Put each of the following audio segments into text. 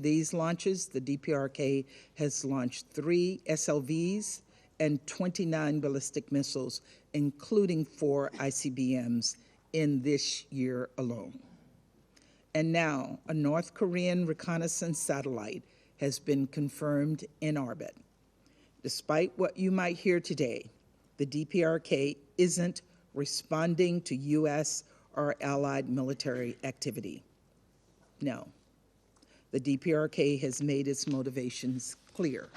these launches, the DPRK has launched 3 SLVs and 29 ballistic missiles, including 4 ICBMs in this year alone. And now, a North Korean reconnaissance satellite has been confirmed in orbit. Despite what you might hear today, the DPRK isn't responding to U.S. or allied military activity. No. The DPRK has made its motivations clear.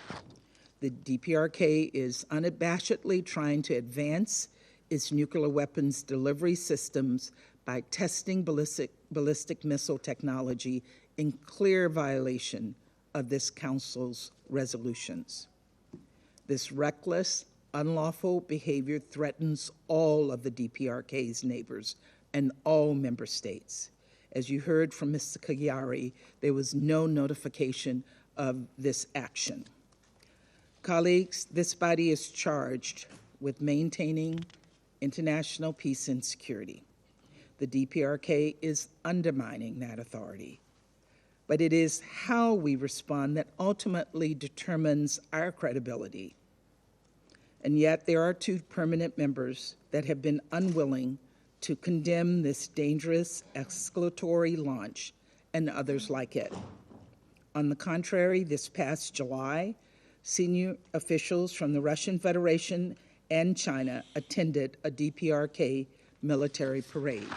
The DPRK is unabashedly trying to advance its nuclear weapons delivery systems by testing ballistic missile technology in clear violation of this Council's resolutions. This reckless, unlawful behavior threatens all of the DPRK's neighbors and all member states. As you heard from Mr. Kagyari, there was no notification of this action. Colleagues, this body is charged with maintaining international peace and security. The DPRK is undermining that authority. But it is how we respond that ultimately determines our credibility. And yet there are 2 permanent members that have been unwilling to condemn this dangerous escalatory launch and others like it. On the contrary, this past July, senior officials from the Russian Federation and China attended a DPRK military parade.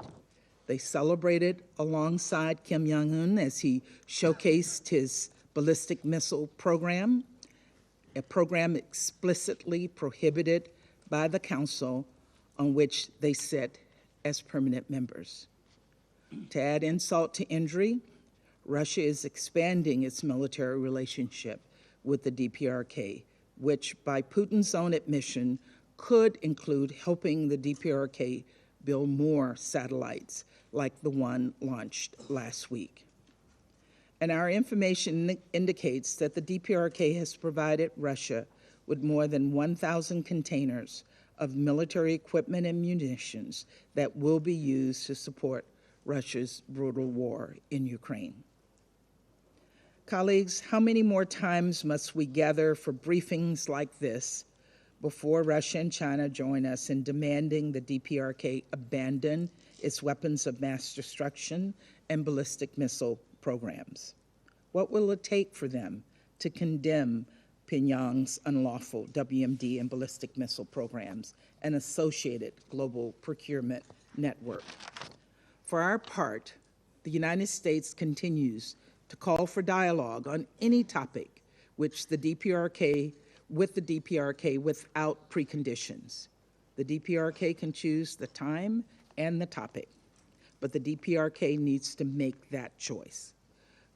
They celebrated alongside Kim Jong-un as he showcased his ballistic missile program, a program explicitly prohibited by the Council on which they sit as permanent members. To add insult to injury, Russia is expanding its military relationship with the DPRK, which by Putin's own admission could include helping the DPRK build more satellites like the one launched last week. And our information indicates that the DPRK has provided Russia with more than 1,000 containers of military equipment and munitions that will be used to support Russia's brutal war in Ukraine. Colleagues, how many more times must we gather for briefings like this before Russia and China join us in demanding the DPRK abandon its weapons of mass destruction and ballistic missile programs? What will it take for them to condemn Pyongyang's unlawful WMD and ballistic missile programs and associated global procurement network? For our part, the United States continues to call for dialogue on any topic with the DPRK without preconditions. The DPRK can choose the time and the topic, but the DPRK needs to make that choice.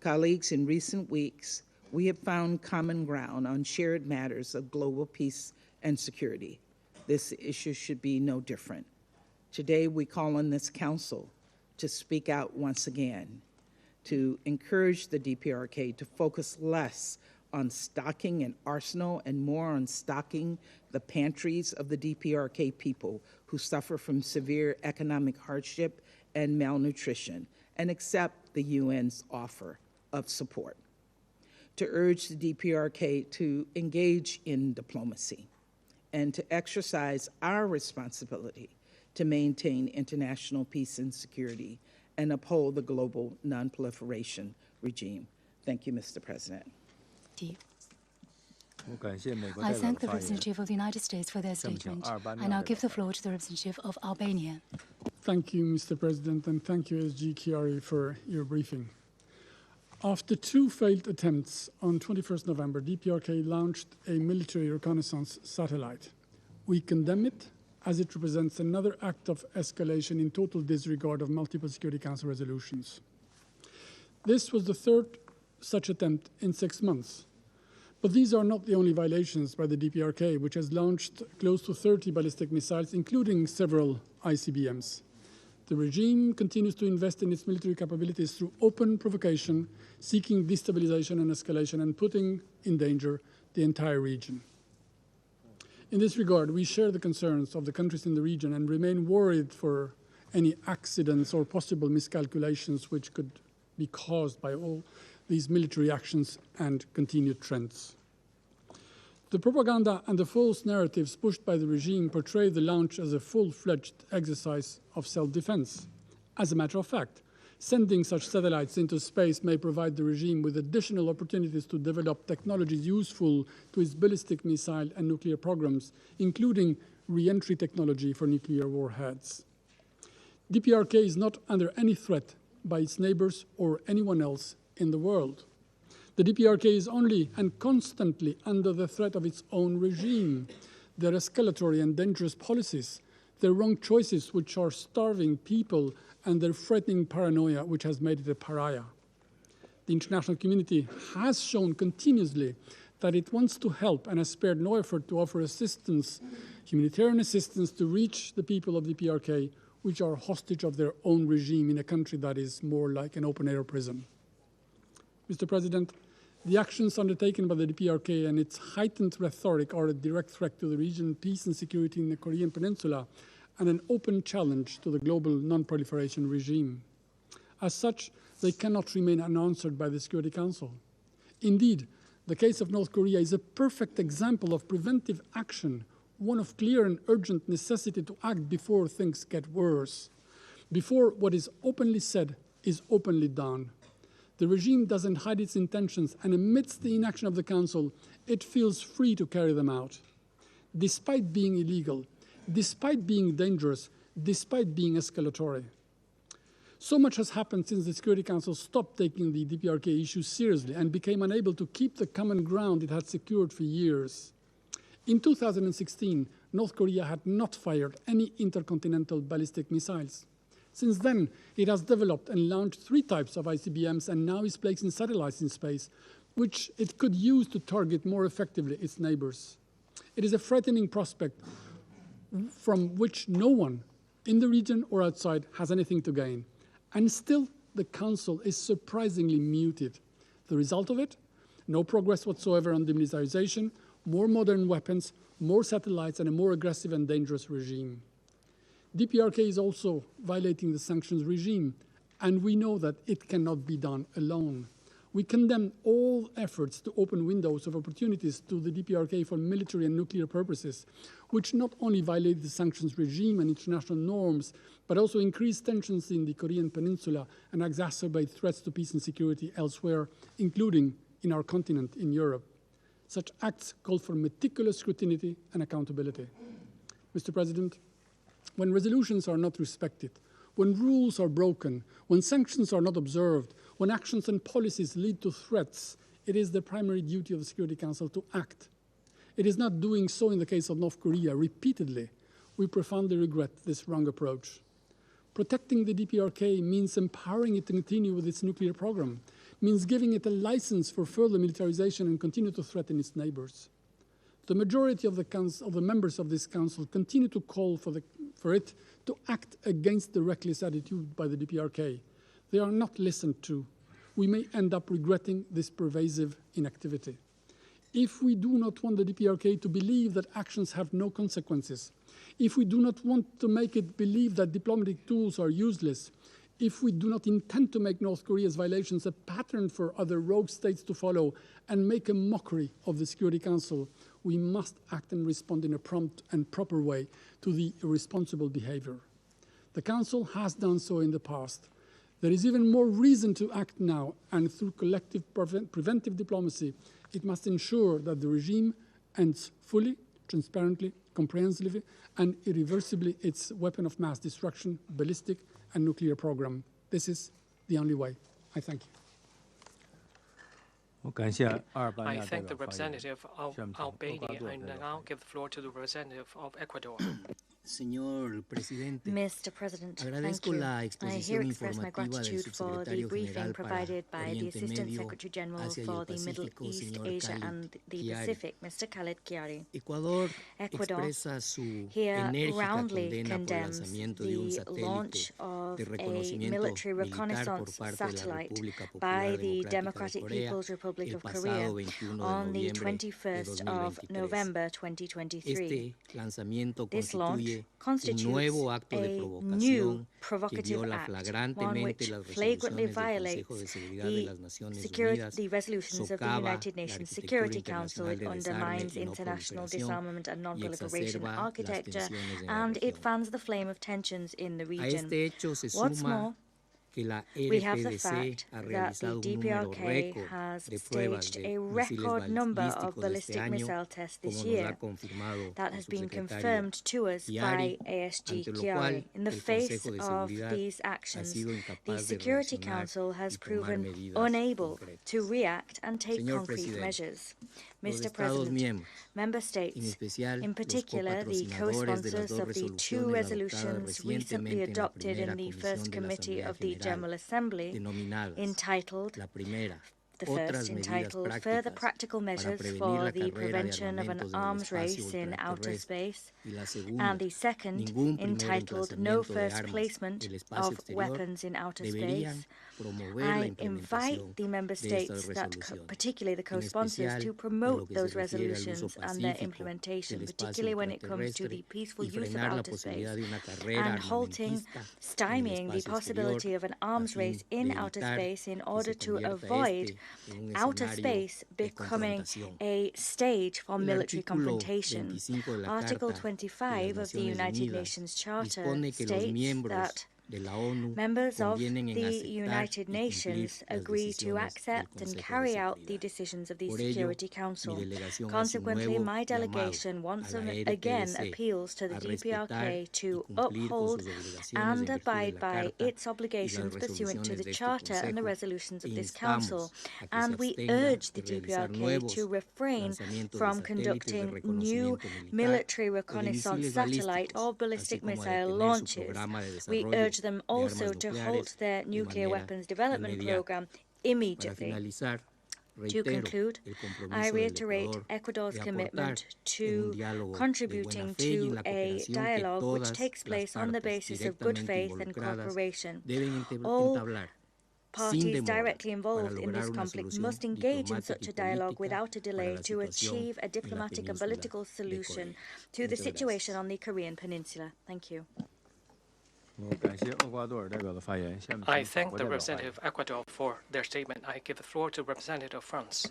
Colleagues, in recent weeks, we have found common ground on shared matters of global peace and security. This issue should be no different. Today, we call on this Council to speak out once again, to encourage the DPRK to focus less on stocking an arsenal and more on stocking the pantries of the DPRK people who suffer from severe economic hardship and malnutrition, and accept the UN's offer of support. To urge the DPRK to engage in diplomacy and to exercise our responsibility to maintain international peace and security and uphold the global non-proliferation regime. Thank you, Mr. President. I thank the representative of the United States for their statement. I now give the floor to the representative of Albania. Thank you, Mr. President, and thank you, SG Chiari, for your briefing. After 2 failed attempts on 21st November, DPRK launched a military reconnaissance satellite. We condemn it as it represents another act of escalation in total disregard of multiple Security Council resolutions. This was the 3rd such attempt in 6 months. But these are not the only violations by the DPRK, which has launched close to 30 ballistic missiles, including several ICBMs. The regime continues to invest in its military capabilities through open provocation, seeking destabilization and escalation, and putting in danger the entire region. In this regard, we share the concerns of the countries in the region and remain worried for any accidents or possible miscalculations which could be caused by all these military actions and continued trends. The propaganda and the false narratives pushed by the regime portray the launch as a full-fledged exercise of self-defense. As a matter of fact, sending such satellites into space may provide the regime with additional opportunities to develop technologies useful to its ballistic missile and nuclear programs, including re-entry technology for nuclear warheads. DPRK is not under any threat by its neighbors or anyone else in the world. The DPRK is only and constantly under the threat of its own regime, their escalatory and dangerous policies, their wrong choices which are starving people, and their threatening paranoia which has made it a pariah. The international community has shown continuously that it wants to help and has spared no effort to offer assistance, humanitarian assistance to reach the people of the DPRK, which are hostage of their own regime in a country that is more like an open-air prison. Mr. President, the actions undertaken by the DPRK and its heightened rhetoric are a direct threat to the region, peace and security in the Korean Peninsula, and an open challenge to the global non-proliferation regime. As such, they cannot remain unanswered by the Security Council. Indeed, the case of North Korea is a perfect example of preventive action, one of clear and urgent necessity to act before things get worse, before what is openly said is openly done. The regime doesn't hide its intentions, and amidst the inaction of the Council, it feels free to carry them out. Despite being illegal, despite being dangerous, despite being escalatory. So much has happened since the Security Council stopped taking the DPRK issue seriously and became unable to keep the common ground it had secured for years. In 2016, North Korea had not fired any intercontinental ballistic missiles. Since then, it has developed and launched 3 types of ICBMs and now is placing satellites in space, which it could use to target more effectively its neighbors. It is a threatening prospect from which no one in the region or outside has anything to gain. And still, the Council is surprisingly muted. The result of it? No progress whatsoever on demilitarization, more modern weapons, more satellites, and a more aggressive and dangerous regime. DPRK is also violating the sanctions regime, and we know that it cannot be done alone. We condemn all efforts to open windows of opportunities to the DPRK for military and nuclear purposes, which not only violate the sanctions regime and international norms, but also increase tensions in the Korean Peninsula and exacerbate threats to peace and security elsewhere, including in our continent, in Europe. Such acts call for meticulous scrutiny and accountability. Mr. President, when resolutions are not respected, when rules are broken, when sanctions are not observed, when actions and policies lead to threats, it is the primary duty of the Security Council to act. It is not doing so in the case of North Korea repeatedly. We profoundly regret this wrong approach. Protecting the DPRK means empowering it to continue with its nuclear program, means giving it a license for further militarization and continue to threaten its neighbors. The majority of the members of this council continue to call for it to act against the reckless attitude by the DPRK. They are not listened to. We may end up regretting this pervasive inactivity. If we do not want the DPRK to believe that actions have no consequences, if we do not want to make it believe that diplomatic tools are useless, if we do not intend to make North Korea's violations a pattern for other rogue states to follow and make a mockery of the Security Council, we must act and respond in a prompt and proper way to the irresponsible behavior. The Council has done so in the past. There is even more reason to act now, and through collective preventive diplomacy, it must ensure that the regime ends fully, transparently, comprehensively, and irreversibly its weapon of mass destruction, ballistic, and nuclear program. This is the only way. I thank you. I thank the representative of Albania and now give the floor to the representative of Ecuador. Mr. President, thank you. I here express my gratitude for the briefing provided by the Assistant Secretary General for the Middle East, Asia and the Pacific, Mr. Khaled Kiari. Ecuador here roundly condemns the launch of a military reconnaissance satellite by the Democratic People's Republic of Korea on the 21st of November 2023. This launch constitutes a new provocative act, one which flagrantly violates the resolutions of the United Nations Security Council. It undermines international disarmament and non-proliferation architecture, and it fans the flame of tensions in the region. What's more, we have the fact that the DPRK has staged a record number of ballistic missile tests this year. That has been confirmed to us by ASG Chiari. In the face of these actions, the Security Council has proven unable to react and take concrete measures. Mr. President, Member States, in particular the co-sponsors of the two resolutions recently adopted in the First Committee of the General Assembly, entitled, the first entitled Further Practical Measures for the Prevention of an Arms Race in Outer Space, and the second entitled No First Placement of Weapons in Outer Space. I invite the Member States, particularly the co-sponsors, to promote those resolutions and their implementation, particularly when it comes to the peaceful use of outer space, and stymieing the possibility of an arms race in outer space in order to avoid outer space becoming a stage for military confrontation. Article 25 of the United Nations Charter states that members of the United Nations agree to accept and carry out the decisions of the Security Council. Consequently, my delegation once again appeals to the DPRK to uphold and abide by its obligations pursuant to the Charter and the resolutions of this Council. And we urge the DPRK to refrain from conducting new military reconnaissance satellite or ballistic missile launches. We urge them also to halt their nuclear weapons development program immediately. To conclude, I reiterate Ecuador's commitment to contributing to a dialogue which takes place on the basis of good faith and cooperation. All parties directly involved in this conflict must engage in such a dialogue without a delay to achieve a diplomatic and political solution to the situation on the Korean Peninsula. Thank you. I thank the representative of Ecuador for their statement. I give the floor to representative of France.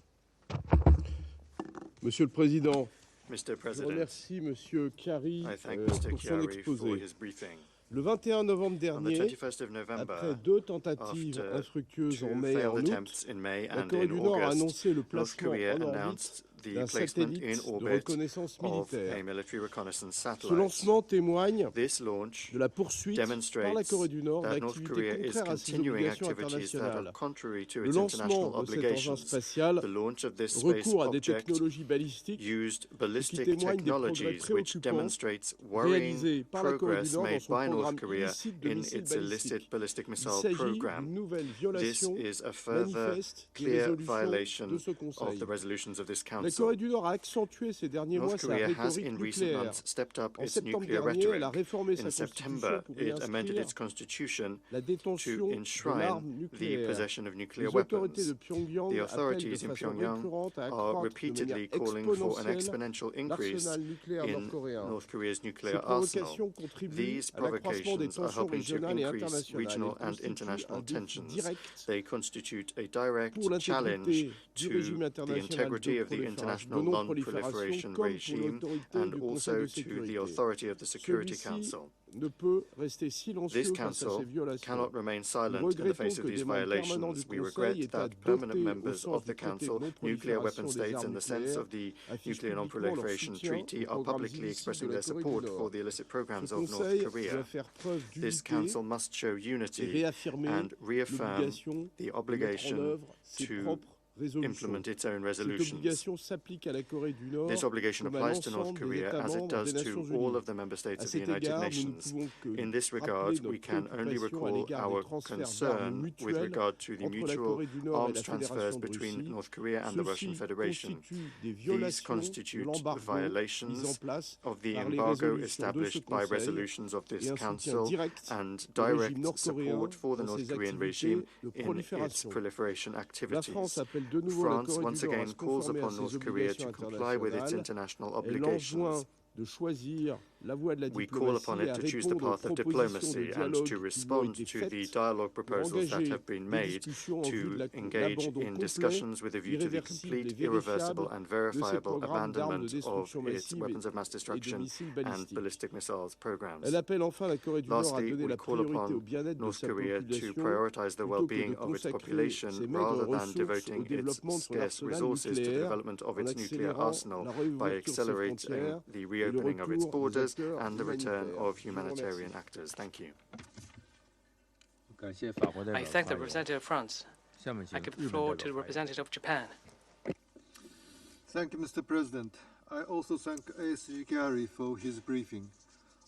Monsieur le Président, Mr. je President, remercie Monsieur Chiari I thank Mr. pour son Chiari for exposé. his briefing. Le 21 novembre On the dernier, 21st of November, après deux tentatives after infructueuses en two mai et en failed août, attempts in May la and Corée in du Nord a August, annoncé le North placement Korea en orbite announced the d'un placement in satellite de orbit reconnaissance of a militaire. military reconnaissance Ce satellite. lancement témoigne This launch de la poursuite par la demonstrates Corée du Nord that North Korea d'activités is contraires à ses continuing obligations activities that are internationales. contrary to Le its international lancement de cet engin obligations. spatial, The launch of this space recours à des object technologies balistiques used ballistic témoignent des progrès technologies which préoccupants demonstrates worrying réalisés par la Corée du progress Nord dans made son by North programme Korea illicite de in missiles its illicit balistiques. ballistic Il missile s'agit d'une program. nouvelle This violation is a further manifeste des clear résolutions violation de ce of Conseil. the resolutions of this La Council. Corée du Nord a accentué ces derniers mois North sa Korea has rhétorique in recent nucléaire. months stepped up En its septembre nuclear dernier, elle a rhetoric. réformé sa In constitution September, pour y it amended inscrire its constitution la to détention de enshrine l'arme the nucléaire. possession of nuclear Les autorités weapons. de Pyongyang The appellent de authorities in façon Pyongyang récurrente à are accroître de repeatedly manière calling for an exponentielle exponential increase l'arsenal nucléaire in nord-coréen. North Korea's Ces nuclear arsenal. provocations contribuent These à l'accroissement des provocations are tensions helping to régionales et increase internationales. regional Elles and constituent international un défi tensions. direct They constitute a direct pour challenge l'intégrité du to régime the international integrity de of the international non-prolifération non-proliferation comme pour regime l'autorité and du Conseil also de to the sécurité. authority of the Security Celui-ci Council. ne peut rester silencieux This face à ces Council violations. cannot remain Nous silent in the regrettons face of que these des membres permanents violations. du We Conseil regret aient that adopté permanent au members sens of du the traité de Council, nuclear weapon non-prolifération des states in armes the sense nucléaires, of the affichent Nuclear publiquement leur Non-Proliferation soutien Treaty, aux are programmes publicly illicites expressing de la their Corée du support Nord. for the illicit Ce programs of North Conseil Korea. doit faire preuve This d'unité Council must show et unity réaffirmer and reaffirm l'obligation the de mettre en obligation œuvre ses to propres résolutions. implement its own Cette resolutions. obligation s'applique à la Corée du Nord This obligation comme à applies to North l'ensemble des Korea États as it membres does des to Nations all Unies. of the member states À of the cet United égard, nous ne Nations. pouvons que In this rappeler regard, nos we can only préoccupations à recall l'égard des our transferts d'armes concern with mutuels regard to the entre la mutual Corée du Nord et arms la transfers Fédération de between Russie. North Korea and the Russian Ceci Federation. constitue des These violations de constitute l'embargo mis en violations place of the par les embargo résolutions de ce established by Conseil resolutions of et this un soutien Council direct and au régime direct nord-coréen support for the dans North ses Korean activités regime de in its prolifération. proliferation La activities. France appelle de nouveau la France Corée once du Nord à again se calls conformer à upon ses North Korea to obligations comply with its internationales. international Elle enjoint obligations. de choisir we call upon it to choose the path of diplomacy and to respond to the dialogue proposals that have been made to engage in discussions with a view to the complete, irreversible and verifiable abandonment of its weapons of mass destruction and ballistic missiles programs. Lastly, we call upon North Korea to prioritize the well-being of its population rather than devoting its scarce resources to the development of its nuclear arsenal by accelerating the reopening of its borders and the return of humanitarian actors. Thank you. I thank the representative of France. I give the floor to the representative of Japan. Thank you, Mr. President. I also thank ASG Gary for his briefing.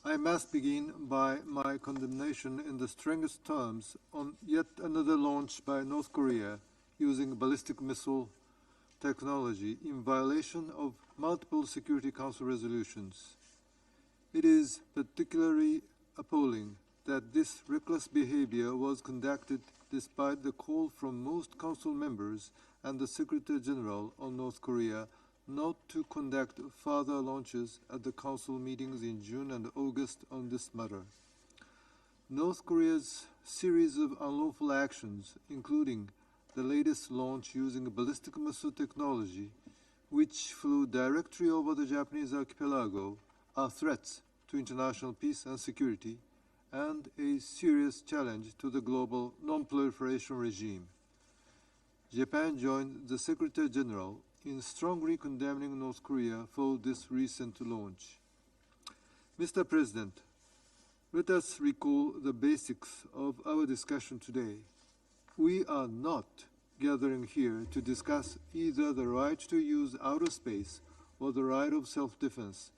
I must begin by my condemnation in the strongest terms on yet another launch by North Korea using ballistic missile technology in violation of multiple Security Council resolutions. It is particularly appalling that this reckless behavior was conducted despite the call from most Council members and the Secretary General of North Korea not to conduct further launches at the Council meetings in June and August on this matter. North Korea's series of unlawful actions, including the latest launch using ballistic missile technology, which flew directly over the Japanese archipelago, are threats to international peace and security and a serious challenge to the global non-proliferation regime. Japan joined the Secretary General in strongly condemning North Korea for this recent launch. Mr. President, let us recall the basics of our discussion today. We are not gathering here to discuss either the right to use outer space or the right of self-defense.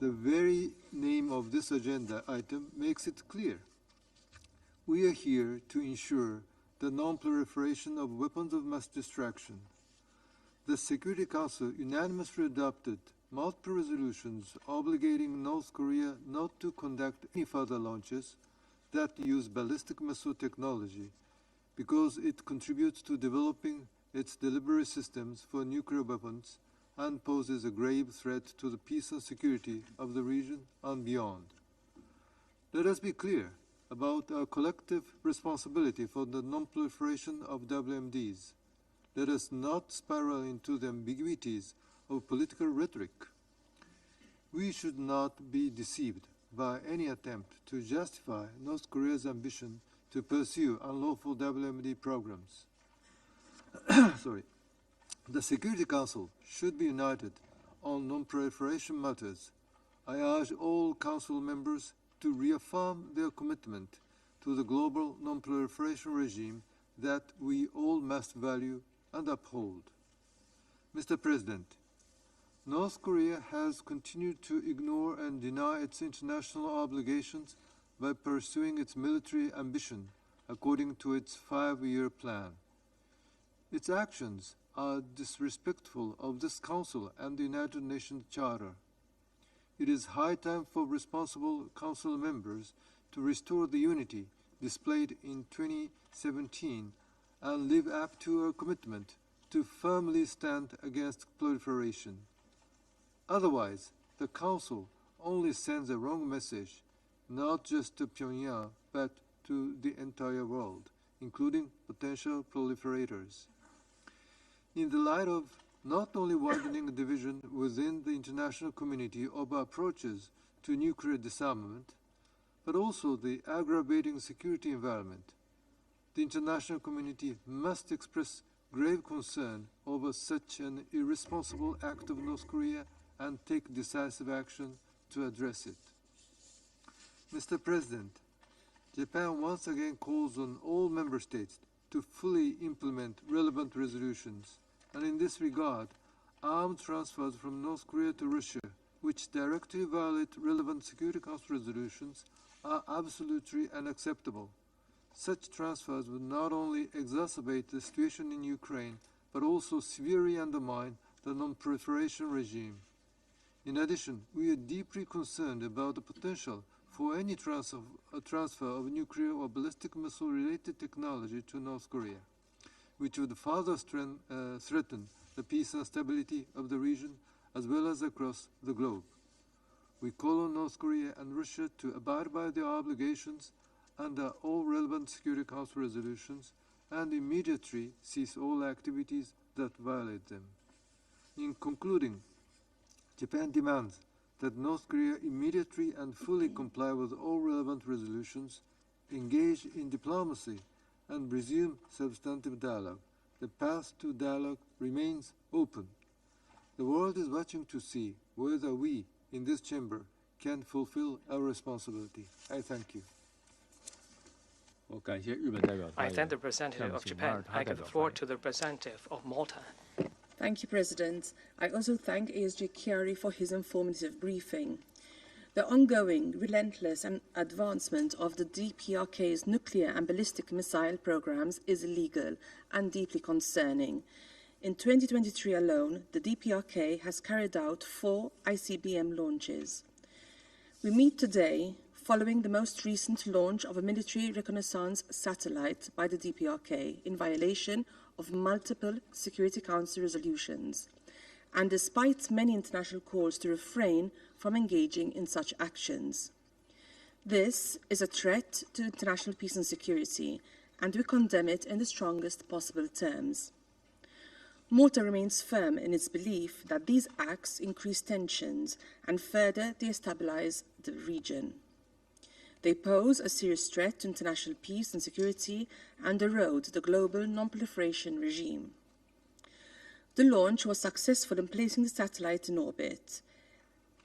The very name of this agenda item makes it clear. We are here to ensure the non-proliferation of weapons of mass destruction. The Security Council unanimously adopted multiple resolutions obligating North Korea not to conduct any further launches that use ballistic missile technology because it contributes to developing its delivery systems for nuclear weapons and poses a grave threat to the peace and security of the region and beyond. Let us be clear about our collective responsibility for the non-proliferation of WMDs. Let us not spiral into the ambiguities of political rhetoric. We should not be deceived by any attempt to justify North Korea's ambition to pursue unlawful WMD programs. The Security Council should be united on non-proliferation matters. I urge all Council members to reaffirm their commitment to the global non-proliferation regime that we all must value and uphold. Mr. President, North Korea has continued to ignore and deny its international obligations by pursuing its military ambition according to its 5-year plan. Its actions are disrespectful of this Council and the United Nations Charter. It is high time for responsible Council members to restore the unity displayed in 2017 and live up to our commitment to firmly stand against proliferation. Otherwise, the Council only sends a wrong message, not just to Pyongyang, but to the entire world, including potential proliferators. In the light of not only widening division within the international community of approaches to nuclear disarmament, but also the aggravating security environment, the international community must express grave concern over such an irresponsible act of North Korea and take decisive action to address it. Mr. President, Japan once again calls on all member states to fully implement relevant resolutions, and in this regard, arms transfers from North Korea to Russia, which directly violate relevant Security Council resolutions, are absolutely unacceptable. Such transfers would not only exacerbate the situation in Ukraine, but also severely undermine the non-proliferation regime. In addition, we are deeply concerned about the potential for any transfer of nuclear or ballistic missile-related technology to North Korea, which would further threaten the peace and stability of the region as well as across the globe. We call on North Korea and Russia to abide by their obligations under all relevant Security Council resolutions and immediately cease all activities that violate them. In concluding, Japan demands that North Korea immediately and fully comply with all relevant resolutions, engage in diplomacy, and resume substantive dialogue. The path to dialogue remains open. The world is watching to see whether we, in this chamber, can fulfill our responsibility. I thank you. I thank the representative of Japan. I give the floor to the representative of Malta. Thank you, President. I also thank ASG Chiari for his informative briefing. The ongoing, relentless advancement of the DPRK's nuclear and ballistic missile programs is illegal and deeply concerning. In 2023 alone, the DPRK has carried out 4 ICBM launches. We meet today following the most recent launch of a military reconnaissance satellite by the DPRK in violation of multiple Security Council resolutions, and despite many international calls to refrain from engaging in such actions. This is a threat to international peace and security, and we condemn it in the strongest possible terms. Malta remains firm in its belief that these acts increase tensions and further destabilize the region. They pose a serious threat to international peace and security and erode the global non-proliferation regime. The launch was successful in placing the satellite in orbit.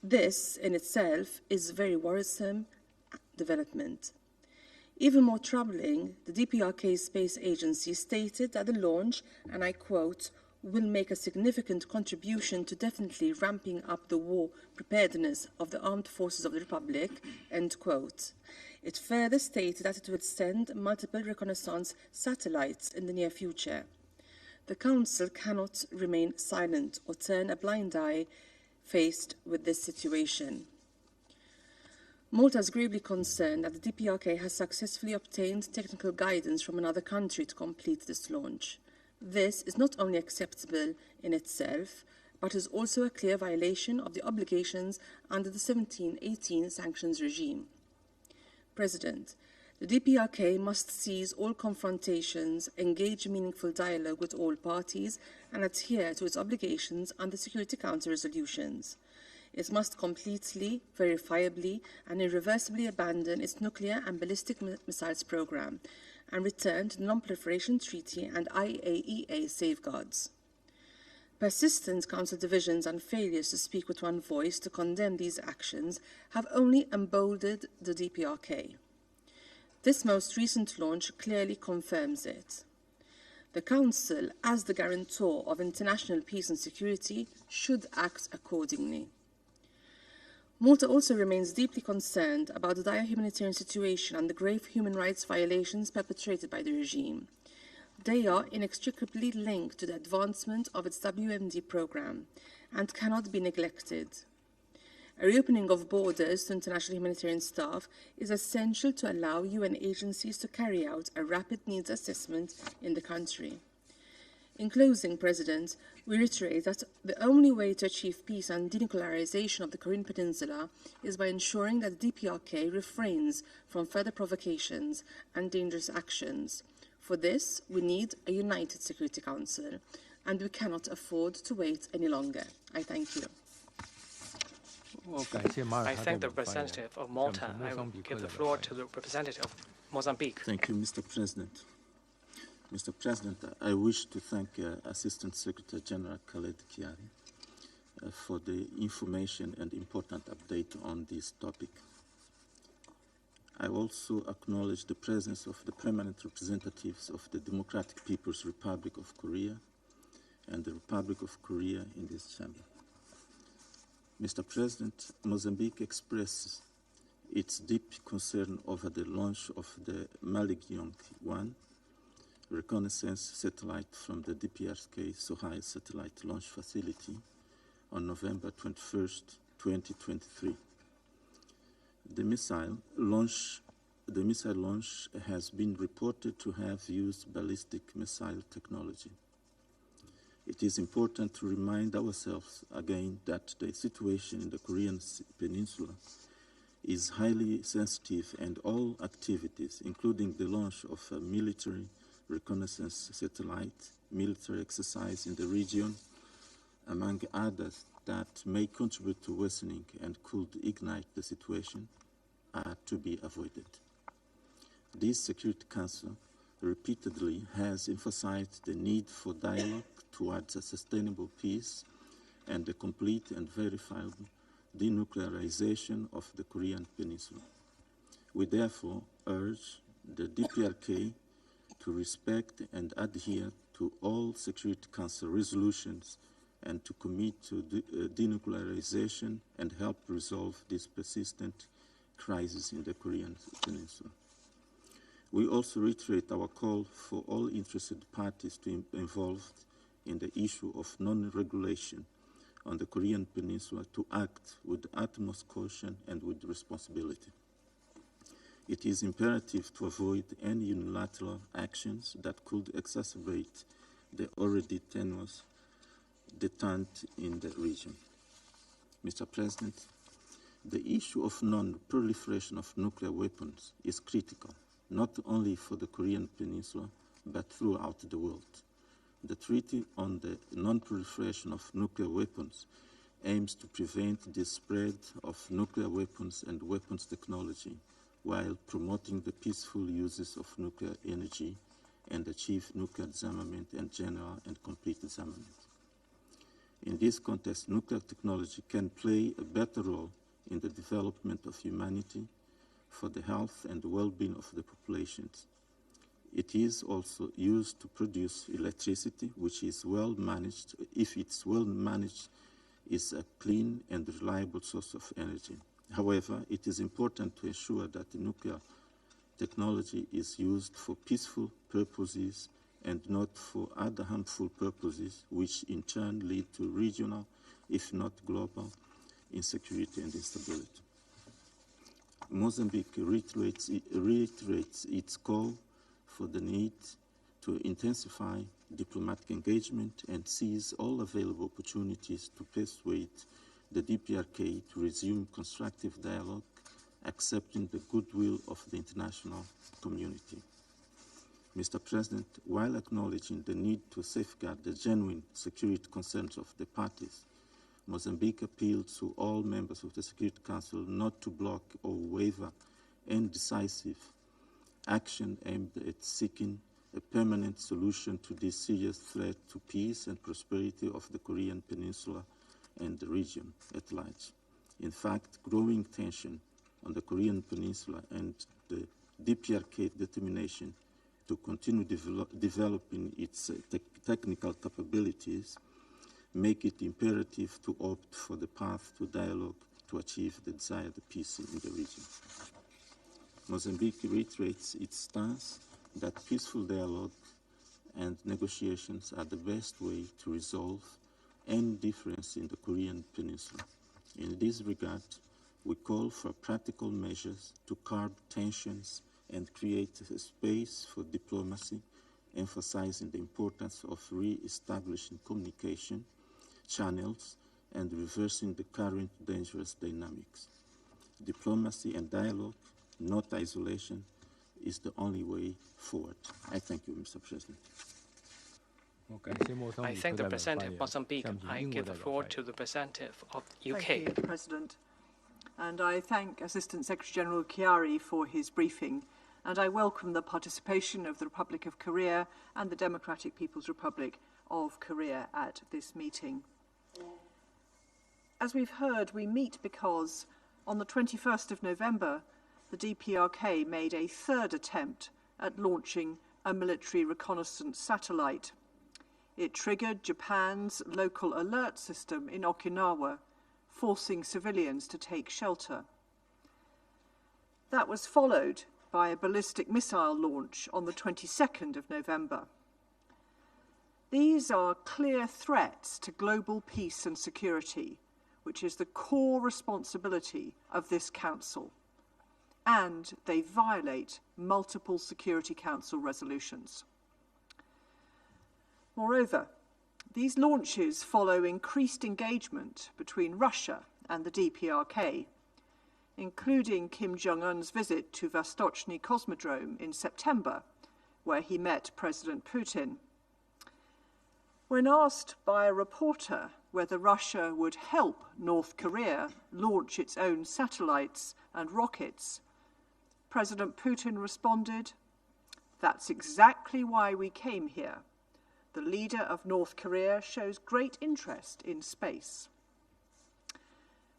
This, in itself, is a very worrisome development. Even more troubling, the DPRK Space Agency stated that the launch, and I quote, will make a significant contribution to definitely ramping up the war preparedness of the armed forces of the Republic, end quote. It further stated that it would send multiple reconnaissance satellites in the near future. The Council cannot remain silent or turn a blind eye faced with this situation. Malta is gravely concerned that the DPRK has successfully obtained technical guidance from another country to complete this launch. This is not only acceptable in itself, but is also a clear violation of the obligations under the 1718 sanctions regime. President, the DPRK must cease all confrontations, engage in meaningful dialogue with all parties, and adhere to its obligations under Security Council resolutions. It must completely, verifiably, and irreversibly abandon its nuclear and ballistic missiles program and return to the Non-Proliferation Treaty and IAEA safeguards. Persistent Council divisions and failures to speak with one voice to condemn these actions have only emboldened the DPRK. This most recent launch clearly confirms it. The Council, as the guarantor of international peace and security, should act accordingly. Malta also remains deeply concerned about the dire humanitarian situation and the grave human rights violations perpetrated by the regime. They are inextricably linked to the advancement of its WMD program and cannot be neglected. A reopening of borders to international humanitarian staff is essential to allow UN agencies to carry out a rapid needs assessment in the country. In closing, President, we reiterate that the only way to achieve peace and denuclearization of the Korean Peninsula is by ensuring that the DPRK refrains from further provocations and dangerous actions. For this, we need a united Security Council, and we cannot afford to wait any longer. I thank you. I thank the representative of Malta. I will give the floor to the representative of Mozambique. Thank you, Mr. President. Mr. President, I wish to thank Assistant Secretary General Khaled Kiari for the information and important update on this topic. I also acknowledge the presence of the permanent representatives of the Democratic People's Republic of Korea and the Republic of Korea in this chamber. Mr. President, Mozambique expresses its deep concern over the launch of the Maligyong-1 reconnaissance satellite from the DPRK Sohail Satellite Launch Facility on November 21st, 2023. The missile launch has been reported to have used ballistic missile technology. It is important to remind ourselves again that the situation in the Korean Peninsula is highly sensitive, and all activities, including the launch of a military reconnaissance satellite, military exercise in the region, among others, that may contribute to worsening and could ignite the situation, are to be avoided. This Security Council repeatedly has emphasized the need for dialogue towards a sustainable peace and the complete and verifiable denuclearization of the Korean Peninsula. We therefore urge the DPRK to respect and adhere to all Security Council resolutions and to commit to denuclearization and help resolve this persistent crisis in the Korean Peninsula. We also reiterate our call for all interested parties to be involved in the issue of non-regulation on the Korean Peninsula to act with the utmost caution and with responsibility. It is imperative to avoid any unilateral actions that could exacerbate the already tenuous detente in the region. Mr. President, the issue of non-proliferation of nuclear weapons is critical, not only for the Korean Peninsula, but throughout the world. The Treaty on the Non-Proliferation of Nuclear Weapons aims to prevent the spread of nuclear weapons and weapons technology while promoting the peaceful uses of nuclear energy and achieve nuclear disarmament and general and complete disarmament. In this context, nuclear technology can play a better role in the development of humanity for the health and well-being of the populations. It is also used to produce electricity, which is well managed. If it's well managed, is a clean and reliable source of energy. However, it is important to ensure that the nuclear technology is used for peaceful purposes and not for other harmful purposes, which in turn lead to regional, if not global, insecurity and instability. Mozambique reiterates its call for the need to intensify diplomatic engagement and seize all available opportunities to persuade the DPRK to resume constructive dialogue, accepting the goodwill of the international community. Mr. President, while acknowledging the need to safeguard the genuine security concerns of the parties, Mozambique appealed to all members of the Security Council not to block or waver any decisive action aimed at seeking a permanent solution to this serious threat to peace and prosperity of the Korean Peninsula and the region at large. In fact, growing tension on the Korean Peninsula and the DPRK determination to continue developing its technical capabilities make it imperative to opt for the path to dialogue to achieve the desired peace in the region. Mozambique reiterates its stance that peaceful dialogue and negotiations are the best way to resolve any difference in the Korean Peninsula. In this regard, we call for practical measures to curb tensions and create a space for diplomacy, emphasizing the importance of re-establishing communication channels and reversing the current dangerous dynamics. Diplomacy and dialogue, not isolation, is the only way forward. I thank you, Mr. President. I thank the representative of Mozambique. I give the floor to the representative of UK. Thank you, President. And I thank Assistant Secretary-General Chiari for his briefing, and I welcome the participation of the Republic of Korea and the Democratic People's Republic of Korea at this meeting. As we've heard, we meet because on the 21st of November, the DPRK made a third attempt at launching a military reconnaissance satellite. It triggered Japan's local alert system in Okinawa, forcing civilians to take shelter. That was followed by a ballistic missile launch on the 22nd of November. These are clear threats to global peace and security, which is the core responsibility of this Council, and they violate multiple Security Council resolutions. Moreover, These launches follow increased engagement between Russia and the DPRK, including Kim Jong-un's visit to Vostochny Cosmodrome in September, where he met President Putin. When asked by a reporter whether Russia would help North Korea launch its own satellites and rockets, President Putin responded, "That's exactly why we came here. The leader of North Korea shows great interest in space."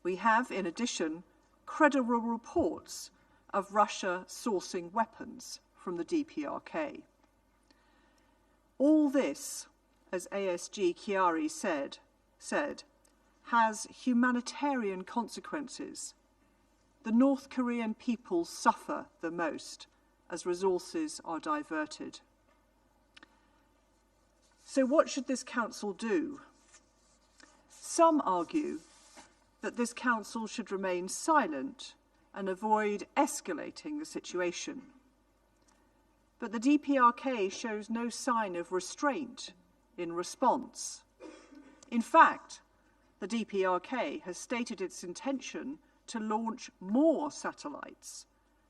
We have, in addition, credible reports of Russia sourcing weapons from the DPRK. All this, as ASG Chiari said, has humanitarian consequences. The North Korean people suffer the most as resources are diverted. So what should this council do? Some argue that this council should remain silent and avoid escalating the situation. But the DPRK shows no sign of restraint in response. In fact, the DPRK has stated its intention to launch more satellites.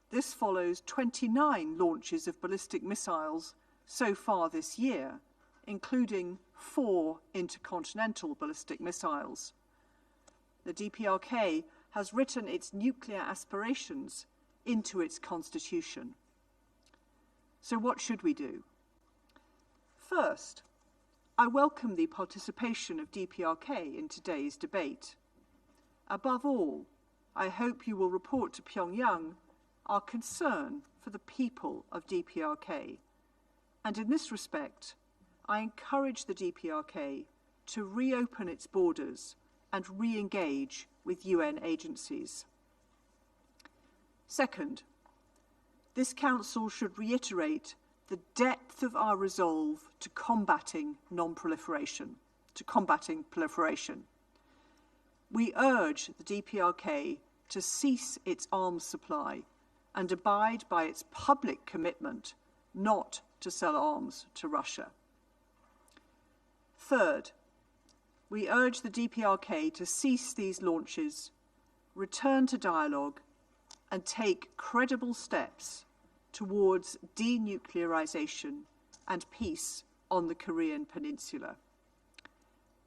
This follows 29 launches of ballistic missiles so far this year, including 4 intercontinental ballistic missiles. The DPRK has written its nuclear aspirations into its constitution. So what should we do? First, I welcome the participation of DPRK in today's debate. Above all, I hope you will report to Pyongyang our concern for the people of DPRK. And in this respect, I encourage the DPRK to reopen its borders and re-engage with UN agencies. Second, this Council should reiterate the depth of our resolve to combating non-proliferation, to combating proliferation. We urge the DPRK to cease its arms supply and abide by its public commitment not to sell arms to Russia. Third, we urge the DPRK to cease these launches, return to dialogue, and take credible steps towards denuclearization and peace on the Korean Peninsula.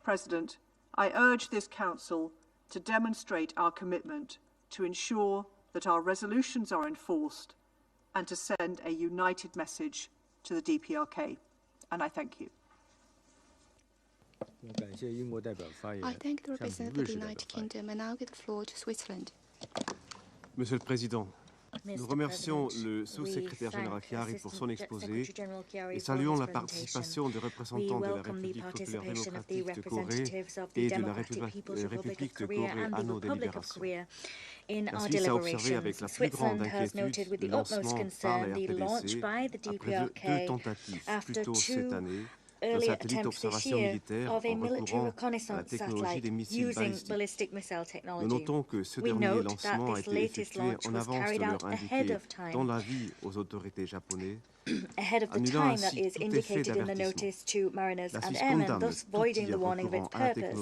President, I urge this Council to demonstrate our commitment to ensure that our resolutions are enforced and to send a united message to the DPRK. And I thank you. I thank the representative of the United Kingdom and now give the floor to Switzerland. Monsieur le Président, nous remercions le sous-secrétaire général Chiari pour son exposé et saluons la participation des représentants de la République populaire démocratique de Corée et de la République de Corée à nos délibérations. La Suisse a observé avec la plus grande inquiétude le lancement par la RPDC après 2 tentatives plus tôt cette année d'un satellite d'observation militaire en recourant à la technologie des missiles balistiques. Nous notons que ce dernier lancement a été effectué en avance de l'heure indiquée dans l'avis aux autorités japonaises, ahead of the time that is indicated in the notice to mariners and airmen, thus voiding the warning of its purpose.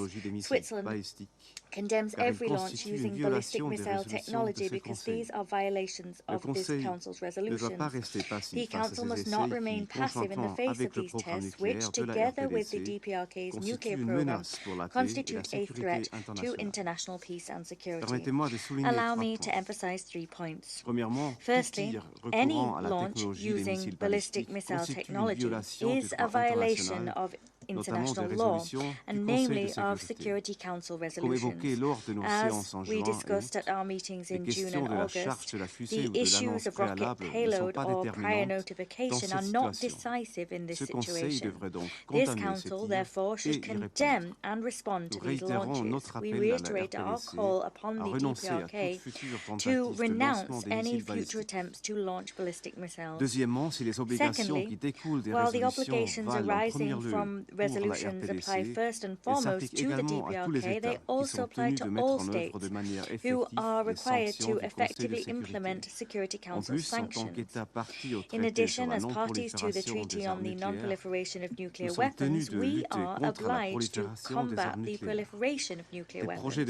Switzerland condemns every launch using ballistic missile technology because these are violations of this Council's resolutions. The Council must not remain passive in the face of these tests, which, together with the DPRK's nuclear program, constitute a threat to international peace and security. Allow me to emphasize 3 points. Firstly, any launch using ballistic missile technology is a violation of international law, and namely of Security Council resolutions. As we discussed at our meetings in June and August, the issues of rocket payload or prior notification are not decisive in this situation. This Council, therefore, should condemn and respond to these launches. We reiterate our call upon the DPRK to renounce any future attempts to launch ballistic missiles. Secondly, while the obligations arising from resolutions apply first and foremost to the DPRK, they also apply to all states who are required to effectively implement Security Council sanctions. In addition, as parties to the Treaty on the Non-Proliferation of Nuclear Weapons, we are obliged to combat the proliferation of nuclear weapons.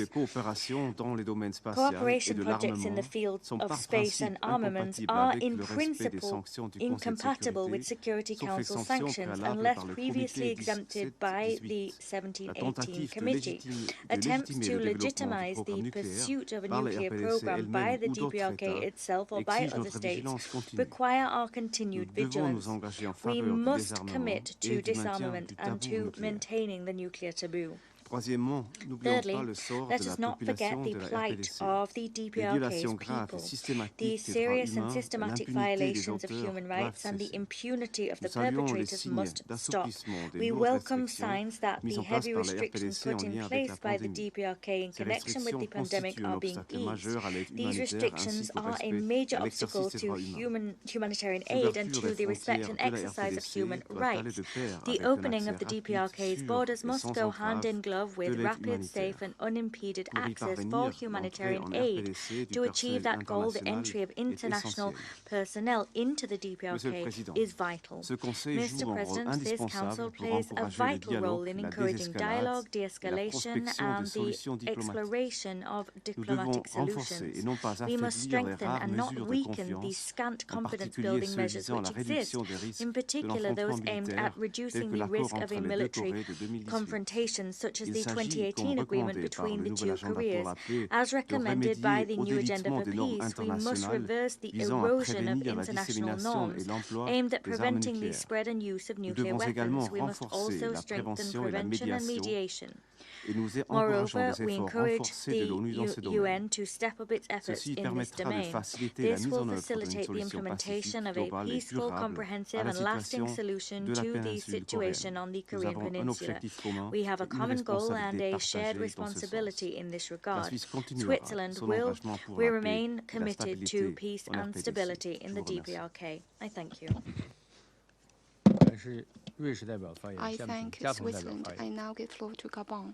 Cooperation projects in the field of space and armaments are in principle incompatible with Security Council sanctions unless previously exempted by the 1718 Committee. Attempts to legitimize the pursuit of a nuclear program by the DPRK itself or by other states require our continued vigilance. We must commit to disarmament and to maintaining the nuclear taboo. Thirdly, let us not forget the plight of the DPRK's people. The serious and systematic violations of human rights and the impunity of the perpetrators must stop. We welcome signs that the heavy restrictions put in place by the DPRK in connection with the pandemic are being eased. These restrictions are a major obstacle to humanitarian aid and to the respect and exercise of human rights. The opening of the DPRK's borders must go hand in glove with rapid, safe and unimpeded access for humanitarian aid. To achieve that goal, the entry of international personnel into the DPRK is vital. Mr. President, this Council plays a vital role in encouraging dialogue, de-escalation and the exploration of diplomatic solutions. We must strengthen and not weaken the scant confidence-building measures which exist, in particular those aimed at reducing the risk of a military confrontation such as the 2018 agreement between the two Koreas. As recommended by the new Agenda for Peace, we must reverse the erosion of international norms aimed at preventing the spread and use of nuclear weapons. We must also strengthen prevention and mediation. Moreover, we encourage the UN to step up its efforts in this domain. This will facilitate the implementation of a peaceful, comprehensive and lasting solution to the situation on the Korean Peninsula. We have a common goal and a shared responsibility in this regard. Switzerland will remain committed to peace and stability in the DPRK. I thank you. I thank Switzerland. I now give the floor to Gabon.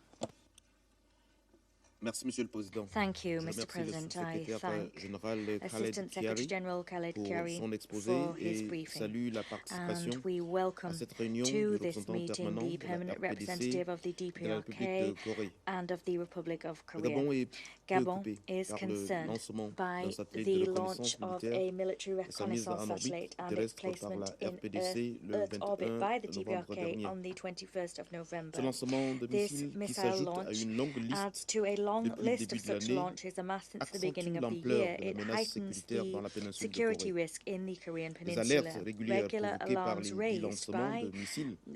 Thank you, Mr. President. I thank Assistant Secretary General Khaled Kiari for his briefing, and we welcome to this meeting the permanent representative of the DPRK and of the Republic of Korea. Gabon is concerned by the launch of a military reconnaissance satellite and its placement in Earth orbit by the DPRK on the 21st of November. This missile launch adds to a long list of such launches amassed since the beginning of the year. It heightens the security risk in the Korean Peninsula. Regular alarms raised by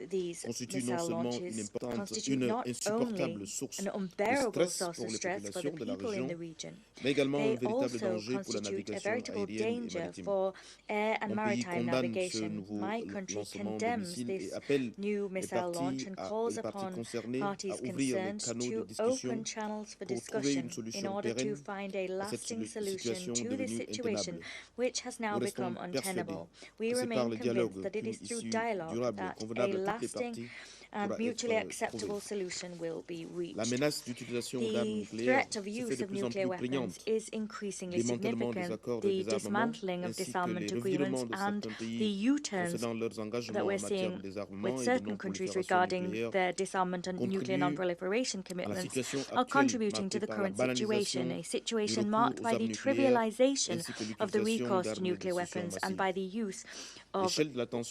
these missile launches constitute not only an unbearable source of stress for the people in the region, they also constitute a veritable danger for air and maritime navigation. My country condemns this new missile launch and calls upon parties concerned to open channels for discussion in order to find a lasting solution to this situation, which has now become untenable. We remain convinced that it is through dialogue that a lasting and mutually acceptable solution will be reached. The threat of use of nuclear weapons is increasingly significant. The dismantling of disarmament agreements and the U-turns that we're seeing with certain countries regarding their disarmament and nuclear non-proliferation commitments are contributing to the current situation, a situation marked by the trivialization of the recourse to nuclear weapons and by the use of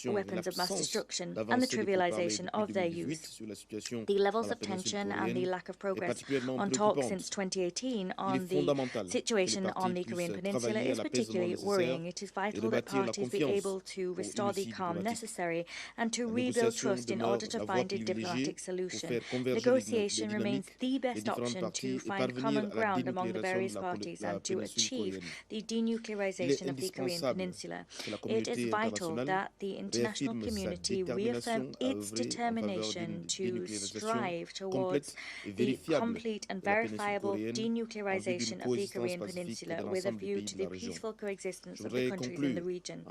weapons of mass destruction and the trivialization of their use. The levels of tension and the lack of progress on talks since 2018 on the situation on the Korean Peninsula is particularly worrying. It is vital that parties be able to restore the calm necessary and to rebuild trust in order to find a diplomatic solution. Negotiation remains the best option to find common ground among the various parties and to achieve the denuclearization of the Korean Peninsula. It is vital that the international community reaffirm its determination determination to strive towards the complete and verifiable denuclearization of the Korean Peninsula with a view to the peaceful coexistence of the countries in the region.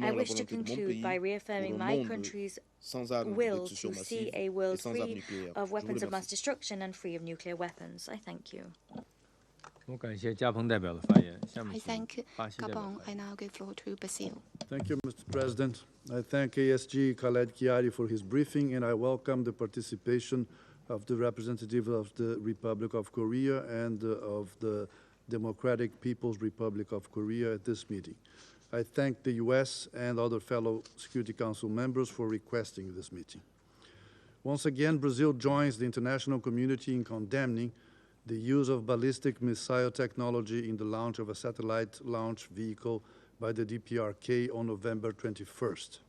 I wish to conclude by reaffirming my country's will to see a world free of weapons of mass destruction and free of nuclear weapons. I thank you. I thank Gabon. I now give the floor to Basil. Thank you, Mr. President. I thank ASG Khaled Kiari for his briefing, and I welcome the participation of the representative of the Republic of Korea and of the Democratic People's Republic of Korea at this meeting. I thank the U.S. and other fellow Security Council members for requesting this meeting. Once again, Brazil joins the international community in condemning the use of ballistic missile technology in the launch of a satellite launch vehicle by the DPRK on November 21st.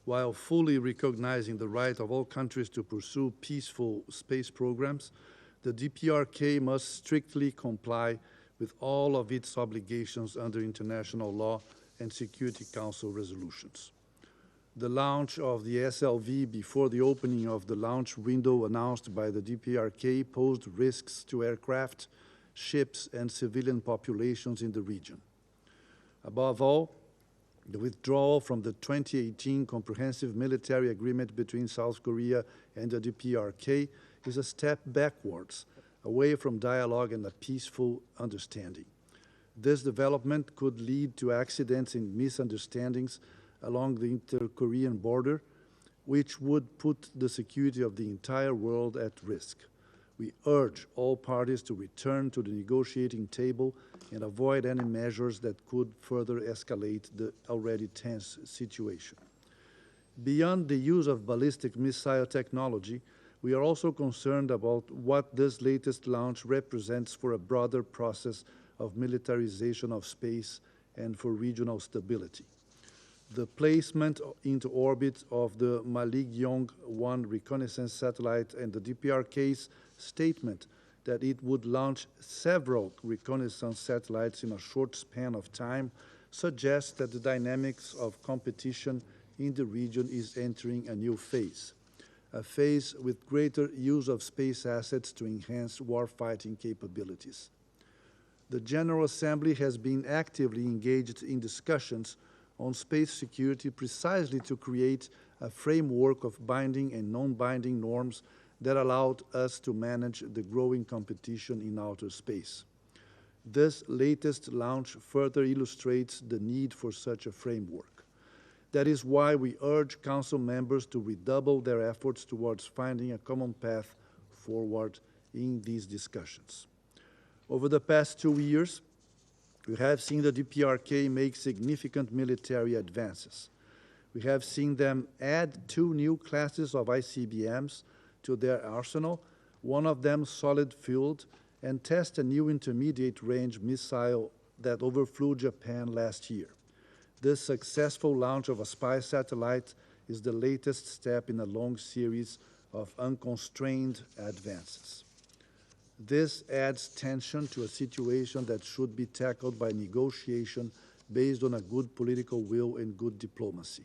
While fully recognizing the right of all countries to pursue peaceful space programs, the DPRK must strictly comply with all of its obligations under international law and Security Council resolutions. The launch of the SLV before the opening of the launch window announced by the DPRK posed risks to aircraft, ships, and civilian populations in the region. Above all, the withdrawal from the 2018 Comprehensive Military Agreement between South Korea and the DPRK is a step backwards, away from dialogue and a peaceful understanding. This development could lead to accidents and misunderstandings along the inter-Korean border, which would put the security of the entire world at risk. We urge all parties to return to the negotiating table and avoid any measures that could further escalate the already tense situation. Beyond the use of ballistic missile technology, we are also concerned about what this latest launch represents for a broader process of militarization of space and for regional stability. The placement into orbit of the Maligi-1 reconnaissance satellite and the DPRK's statement that it would launch several reconnaissance satellites in a short span of time suggests that the dynamics of competition in the region is entering a new phase, a phase with greater use of space assets to enhance warfighting capabilities. The General Assembly has been actively engaged in discussions on space security precisely to create a framework of binding and non-binding norms that allowed us to manage the growing competition in outer space. This latest launch further illustrates the need for such a framework. That is why we urge Council members to redouble their efforts towards finding a common path forward in these discussions. Over the past 2 years, we have seen the DPRK make significant military advances. We have seen them add 2 new classes of ICBMs to their arsenal, one of them solid-fueled, and test a new intermediate-range missile that overflew Japan last year. This successful launch of a spy satellite is the latest step in a long series of unconstrained advances. This adds tension to a situation that should be tackled by negotiation based on a good political will and good diplomacy.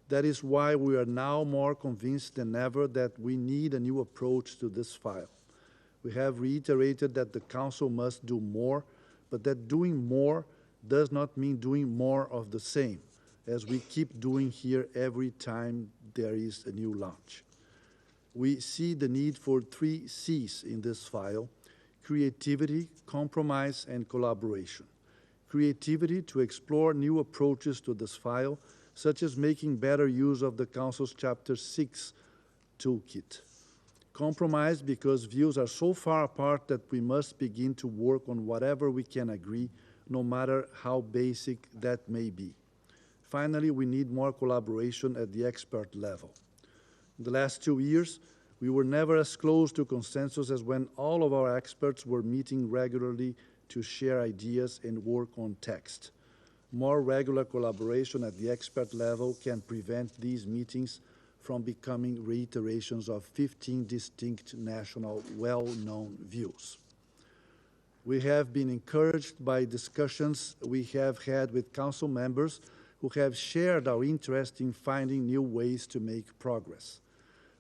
That is why we are now more convinced than ever that we need a new approach to this file. We have reiterated that the Council must do more, but that doing more does not mean doing more of the same, as we keep doing here every time there is a new launch. We see the need for 3 C's in this file: creativity, compromise, and collaboration. Creativity to explore new approaches to this file, such as making better use of the Council's Chapter 6 toolkit. Compromise because views are so far apart that we must begin to work on whatever we can agree, no matter how basic that may be. Finally, we need more collaboration at the expert level. In the last 2 years, we were never as close to consensus as when all of our experts were meeting regularly to share ideas and work on text. More regular collaboration at the expert level can prevent these meetings from becoming reiterations of 15 distinct national well-known views. We have been encouraged by discussions we have had with Council members who have shared our interest in finding new ways to make progress.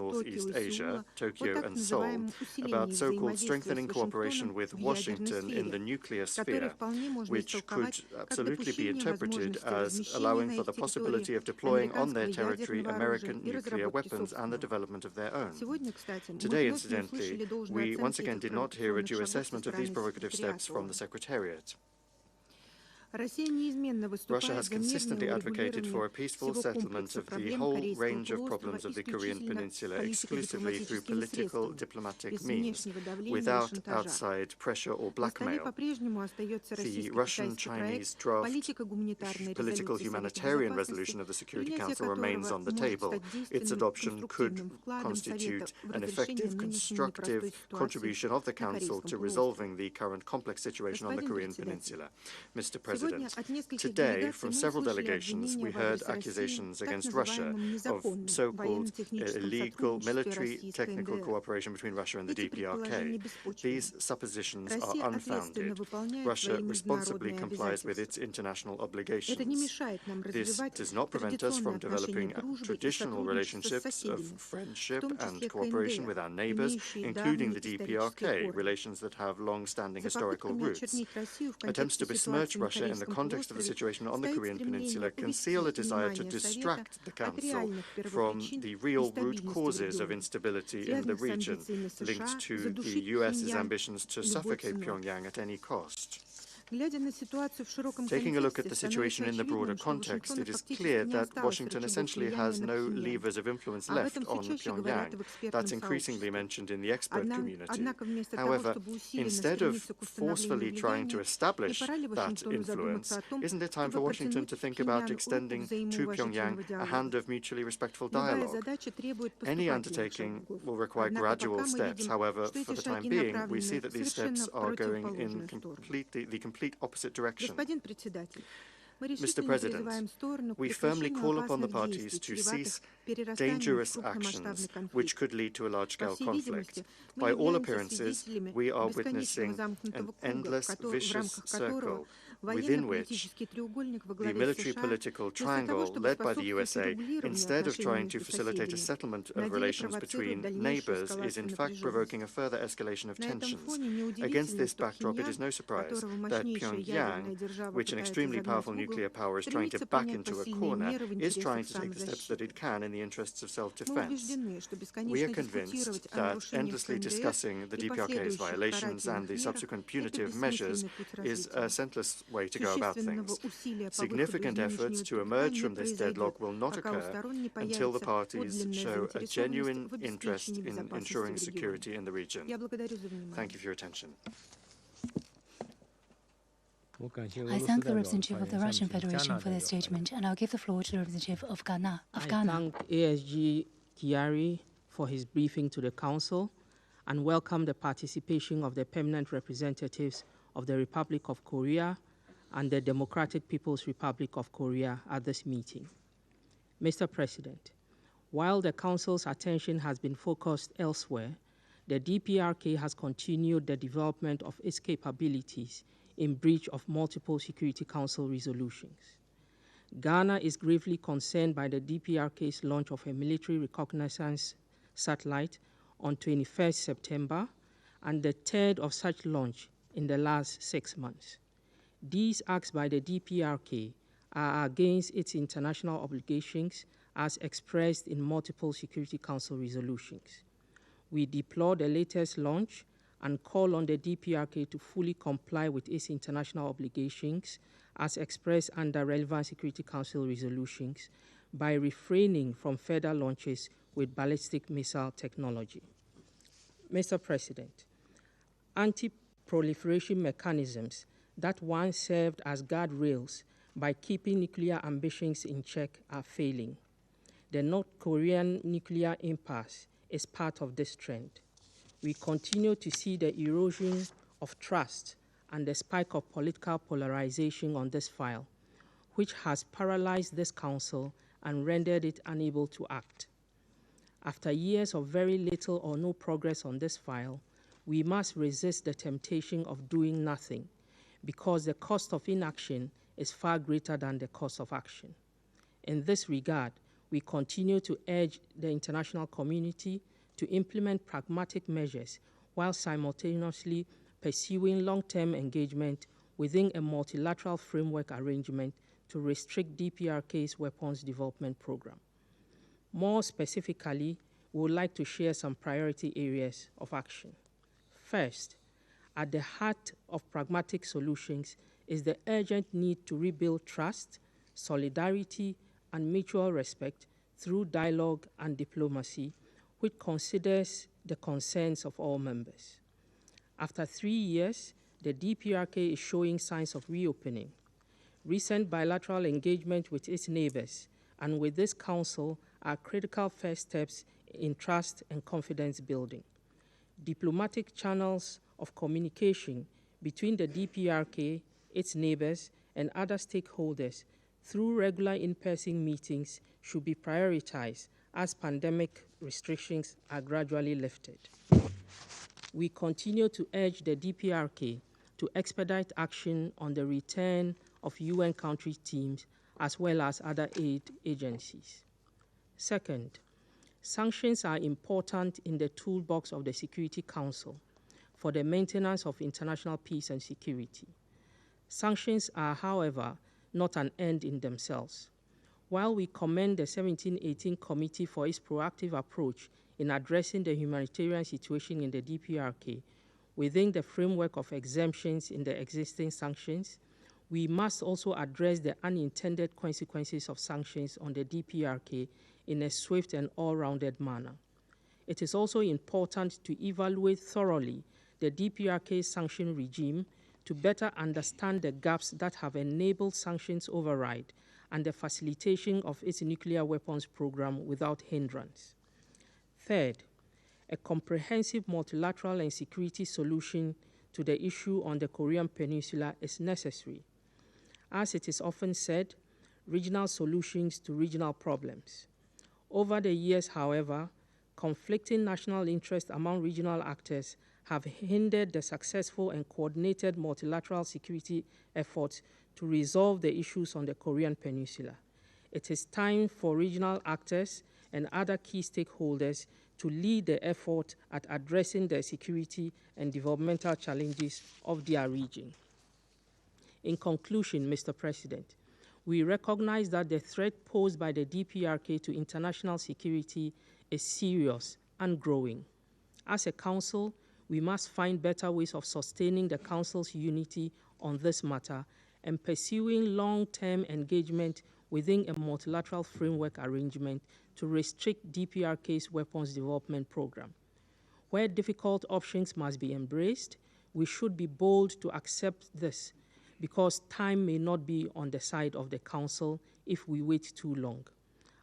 Northeast Asia, Tokyo and Seoul, about so-called strengthening cooperation with Washington in the nuclear sphere, which could absolutely be interpreted as allowing for the possibility of deploying on their territory American nuclear weapons and the development of their own. Today, incidentally, we once again did not hear a due assessment of these provocative steps from the Secretariat. Russia has consistently advocated for a peaceful settlement of the whole range of problems of the Korean Peninsula exclusively through political, diplomatic means, without outside pressure or blackmail. The Russian-Chinese draft political humanitarian resolution of the Security Council remains on the table. Its adoption could constitute an effective, constructive contribution of the Council to resolving the current complex situation on the Korean Peninsula. Mr. President, today, from several delegations, we heard accusations against Russia of so-called illegal military technical cooperation between Russia and the DPRK. These suppositions are unfounded. Russia responsibly complies with its international obligations. This does not prevent us from developing traditional relationships of friendship and cooperation with our neighbors, including the DPRK, relations that have long-standing historical roots. Attempts to besmirch Russia in the context of the situation on the Korean Peninsula conceal a desire to distract the Council from the real root causes of instability in the region, linked to the US's ambitions to suffocate Pyongyang at any cost. Taking a look at the situation in the broader context, it is clear that Washington essentially has no levers of influence left on Pyongyang. That's increasingly mentioned in the expert community. However, instead of forcefully trying to establish that influence, isn't it time for Washington to think about extending to Pyongyang a hand of mutually respectful dialogue? Any undertaking will require gradual steps. However, for the time being, we see that these steps are going in the complete opposite direction. Mr. President, we firmly call upon the parties to cease dangerous actions which could lead to a large-scale conflict. By all appearances, we are witnessing an endless, vicious circle within which the military-political triangle led by the USA, instead of trying to facilitate a settlement of relations between neighbors, is in fact provoking a further escalation of tensions. Against this backdrop, it is no surprise that Pyongyang, which an extremely powerful nuclear power is trying to back into a corner, is trying to take the steps that it can in the interests of self-defense. We are convinced that endlessly discussing the DPRK's violations and the subsequent punitive measures is a senseless way to go about things. Significant efforts to emerge from this deadlock will not occur until the parties show a genuine interest in ensuring security in the region. Thank you for your attention. I thank the representative of the Russian Federation for their statement, and I'll give the floor to the representative of Ghana. I thank ASG Kiari for his briefing to the Council and welcome the participation of the permanent representatives of the Republic of Korea and the Democratic People's Republic of Korea at this meeting. Mr. President, while the Council's attention has been focused elsewhere, the DPRK has continued the development of its capabilities in breach of multiple Security Council resolutions. Ghana is gravely concerned by the DPRK's launch of a military reconnaissance satellite on 21st September and the third of such launch in the last 6 months. These acts by the DPRK are against its international obligations as expressed in multiple Security Council resolutions. We deplore the latest launch and call on the DPRK to fully comply with its international obligations as expressed under relevant Security Council resolutions by refraining from further launches with ballistic missile technology. Mr. President, anti-proliferation mechanisms that once served as guardrails by keeping nuclear ambitions in check are failing. The North Korean nuclear impasse is part of this trend. We continue to see the erosion of trust and the spike of political polarization on this file, which has paralyzed this Council and rendered it unable to act. After years of very little or no progress on this file, we must resist the temptation of doing nothing, because the cost of inaction is far greater than the cost of action. In this regard, we continue to urge the international community to implement pragmatic measures while simultaneously pursuing long-term engagement within a multilateral framework arrangement to restrict DPRK's weapons development program. More specifically, we would like to share some priority areas of action. First, at the heart of pragmatic solutions is the urgent need to rebuild trust, solidarity, and mutual respect through dialogue and diplomacy, which considers the concerns of all members. After 3 years, the DPRK is showing signs of reopening. Recent bilateral engagement with its neighbors and with this Council are critical first steps in trust and confidence building. Diplomatic channels of communication between the DPRK, its neighbors, and other stakeholders through regular in-person meetings should be prioritized as pandemic restrictions are gradually lifted. We continue to urge the DPRK to expedite action on the return of UN country teams as well as other aid agencies. Second, sanctions are important in the toolbox of the Security Council for the maintenance of international peace and security. Sanctions are, however, not an end in themselves. While we commend the 1718 Committee for its proactive approach in addressing the humanitarian situation in the DPRK within the framework of exemptions in the existing sanctions, we must also address the unintended consequences of sanctions on the DPRK in a swift and all-rounded manner. It is also important to evaluate thoroughly the DPRK sanction regime to better understand the gaps that have enabled sanctions override and the facilitation of its nuclear weapons program without hindrance. Third, a comprehensive multilateral and security solution to the issue on the Korean Peninsula is necessary. As it is often said, regional solutions to regional problems. Over the years, however, conflicting national interests among regional actors have hindered the successful and coordinated multilateral security efforts to resolve the issues on the Korean Peninsula. It is time for regional actors and other key stakeholders to lead the effort at addressing the security and developmental challenges of their region. In conclusion, Mr. President, we recognize that the threat posed by the DPRK to international security is serious and growing. As a Council, we must find better ways of sustaining the Council's unity on this matter and pursuing long-term engagement within a multilateral framework arrangement to restrict DPRK's weapons development program. Where difficult options must be embraced, we should be bold to accept this because time may not be on the side of the Council if we wait too long.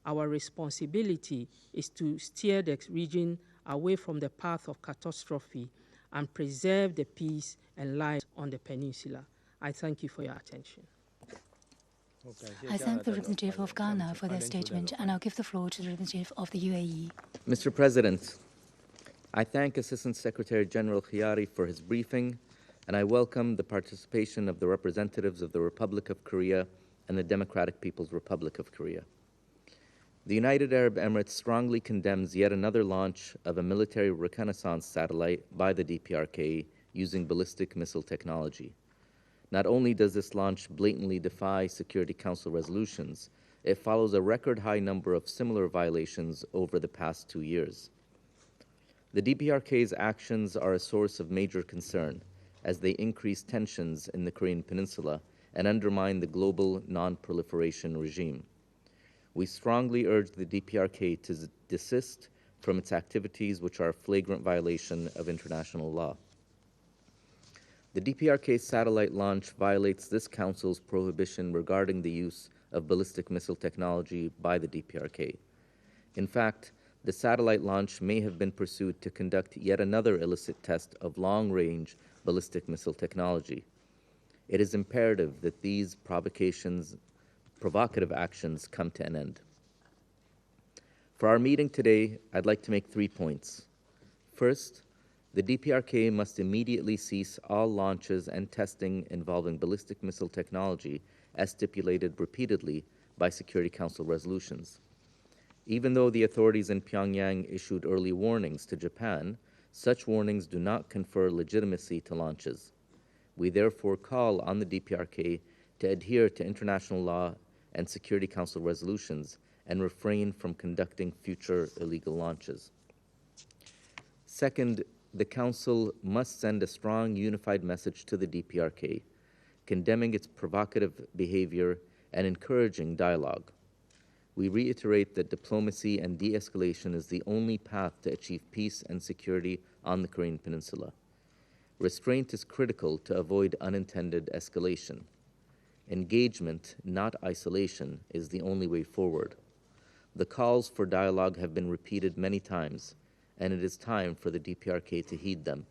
Our responsibility is to steer the region away from the path of catastrophe and preserve the peace and lives on the peninsula. I thank you for your attention. I thank the representative of Ghana for their statement, and I'll give the floor to the representative of the UAE. Mr. President, I thank Assistant Secretary General Khiari for his briefing, and I welcome the participation of the representatives of the Republic of Korea and the Democratic People's Republic of Korea. The United Arab Emirates strongly condemns yet another launch of a military reconnaissance satellite by the DPRK using ballistic missile technology. Not only does this launch blatantly defy Security Council resolutions, it follows a record-high number of similar violations over the past 2 years. The DPRK's actions are a source of major concern as they increase tensions in the Korean Peninsula and undermine the global non-proliferation regime. We strongly urge the DPRK to desist from its activities which are a flagrant violation of international law. The DPRK's satellite launch violates this Council's prohibition regarding the use of ballistic missile technology by the DPRK. In fact, the satellite launch may have been pursued to conduct yet another illicit test of long-range ballistic missile technology. It is imperative that these provocative actions come to an end. For our meeting today, I'd like to make 3 points. First, the DPRK must immediately cease all launches and testing involving ballistic missile technology as stipulated repeatedly by Security Council resolutions. Even though the authorities in Pyongyang issued early warnings to Japan, such warnings do not confer legitimacy to launches. We therefore call on the DPRK to adhere to international law and Security Council resolutions and refrain from conducting future illegal launches. Second, the Council must send a strong, unified message to the DPRK condemning its provocative behavior and encouraging dialogue. We reiterate that diplomacy and de-escalation is the only path to achieve peace and security on the Korean Peninsula. Restraint is critical to avoid unintended escalation. Engagement, not isolation, is the only way forward. The calls for dialogue have been repeated many times, and it is time for the DPRK to heed them.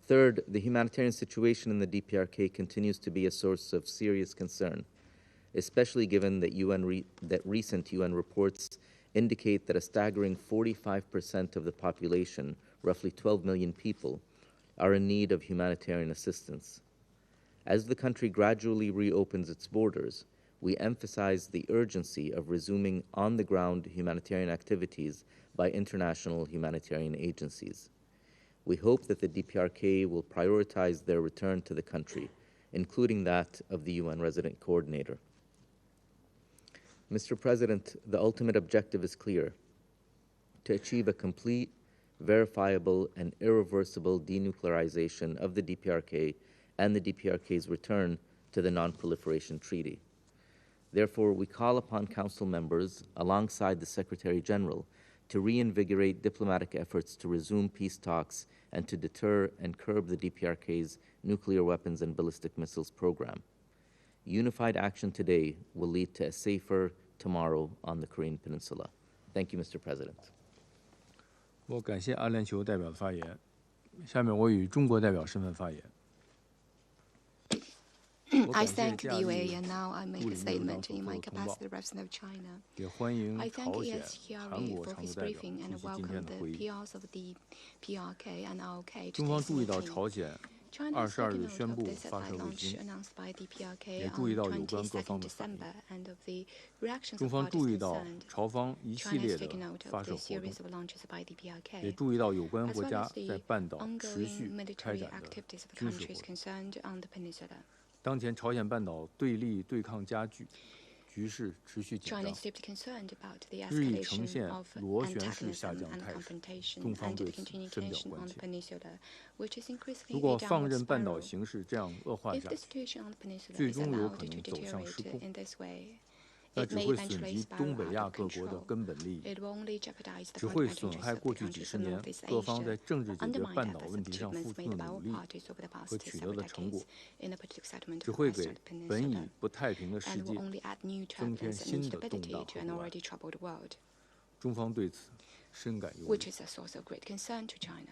Third, the humanitarian situation in the DPRK continues to be a source of serious concern, especially given that recent UN reports indicate that a staggering 45% of the population, roughly 12 million people, are in need of humanitarian assistance. As the country gradually reopens its borders, we emphasize the urgency of resuming on-the-ground humanitarian activities by international humanitarian agencies. We hope that the DPRK will prioritize their return to the country, including that of the UN Resident Coordinator. Mr. President, the ultimate objective is clear: to achieve a complete, verifiable, and irreversible denuclearization of the DPRK and the DPRK's return to the Non-Proliferation Treaty. Therefore, we call upon Council members, alongside the Secretary General, to reinvigorate diplomatic efforts to resume peace talks and to deter and curb the DPRK's nuclear weapons and ballistic missiles program. Unified action today will lead to a safer tomorrow on the Korean Peninsula. Thank you, Mr. President. 我感谢阿联酋代表的发言。下面我以中国代表身份发言。 I thank the UAE, and now I make a statement in my capacity as representative of China. I thank ESGRE for his briefing and welcome the PRs of the DPRK and ROK to中方注意到朝鲜 China has 22 taken 日 note 宣 of 布 the 发射 satellite 卫 launch 星， announced by DPRK 也 on 注意到有关各方 22nd 的反应。 December and of the reactions 中 of 方 parties 注意到 concerned. 朝方一系 China 列 has 的 taken note 发 of 射 the 活动， series of launches by DPRK, 也注意到有关 as 国 well 家 as 在 the 半岛持 ongoing 续开 military 展的 activities of the 军事 countries 活动。 concerned on the peninsula. 当前朝鲜半岛对立对抗加剧，局势持续紧 China 张， is deeply concerned about the 日益呈现 escalation of 螺旋式 antagonism 下降 and 态势， confrontation 中方 and 对 the 此深表 communication 关 on 切 the。peninsula, which is 如 increasingly 果 a 放 downward 任半岛 spiral. 形势这样恶化 If 下 the 去， situation on the peninsula 最 is 终有 allowed 可 to 能走向失 deteriorate 控， in this way, 那 it 只 may 会损 eventually 及东 spiral 北 out 亚 of 各国的 control. 根本利益， It will only jeopardize the 只会 fundamental 损 interests 害 of 过 the 去几 countries 十 of 年 Northeast 各方 Asia, 在政治解决 undermine 半 the 岛 efforts 问 and 题上付 achievements 出 made 的 by 努 all 力 parties over the 和 past 取得 several 的成果 decades， in the political settlement 只 of 会 the 给 Western 本已 Peninsula, 不太平的世 and 界 will only add new 增添 turbulence and 新的动 instability 荡 to 和 an 不安。 already troubled world, 中方对此深感忧虑。 which is a source of great concern to China.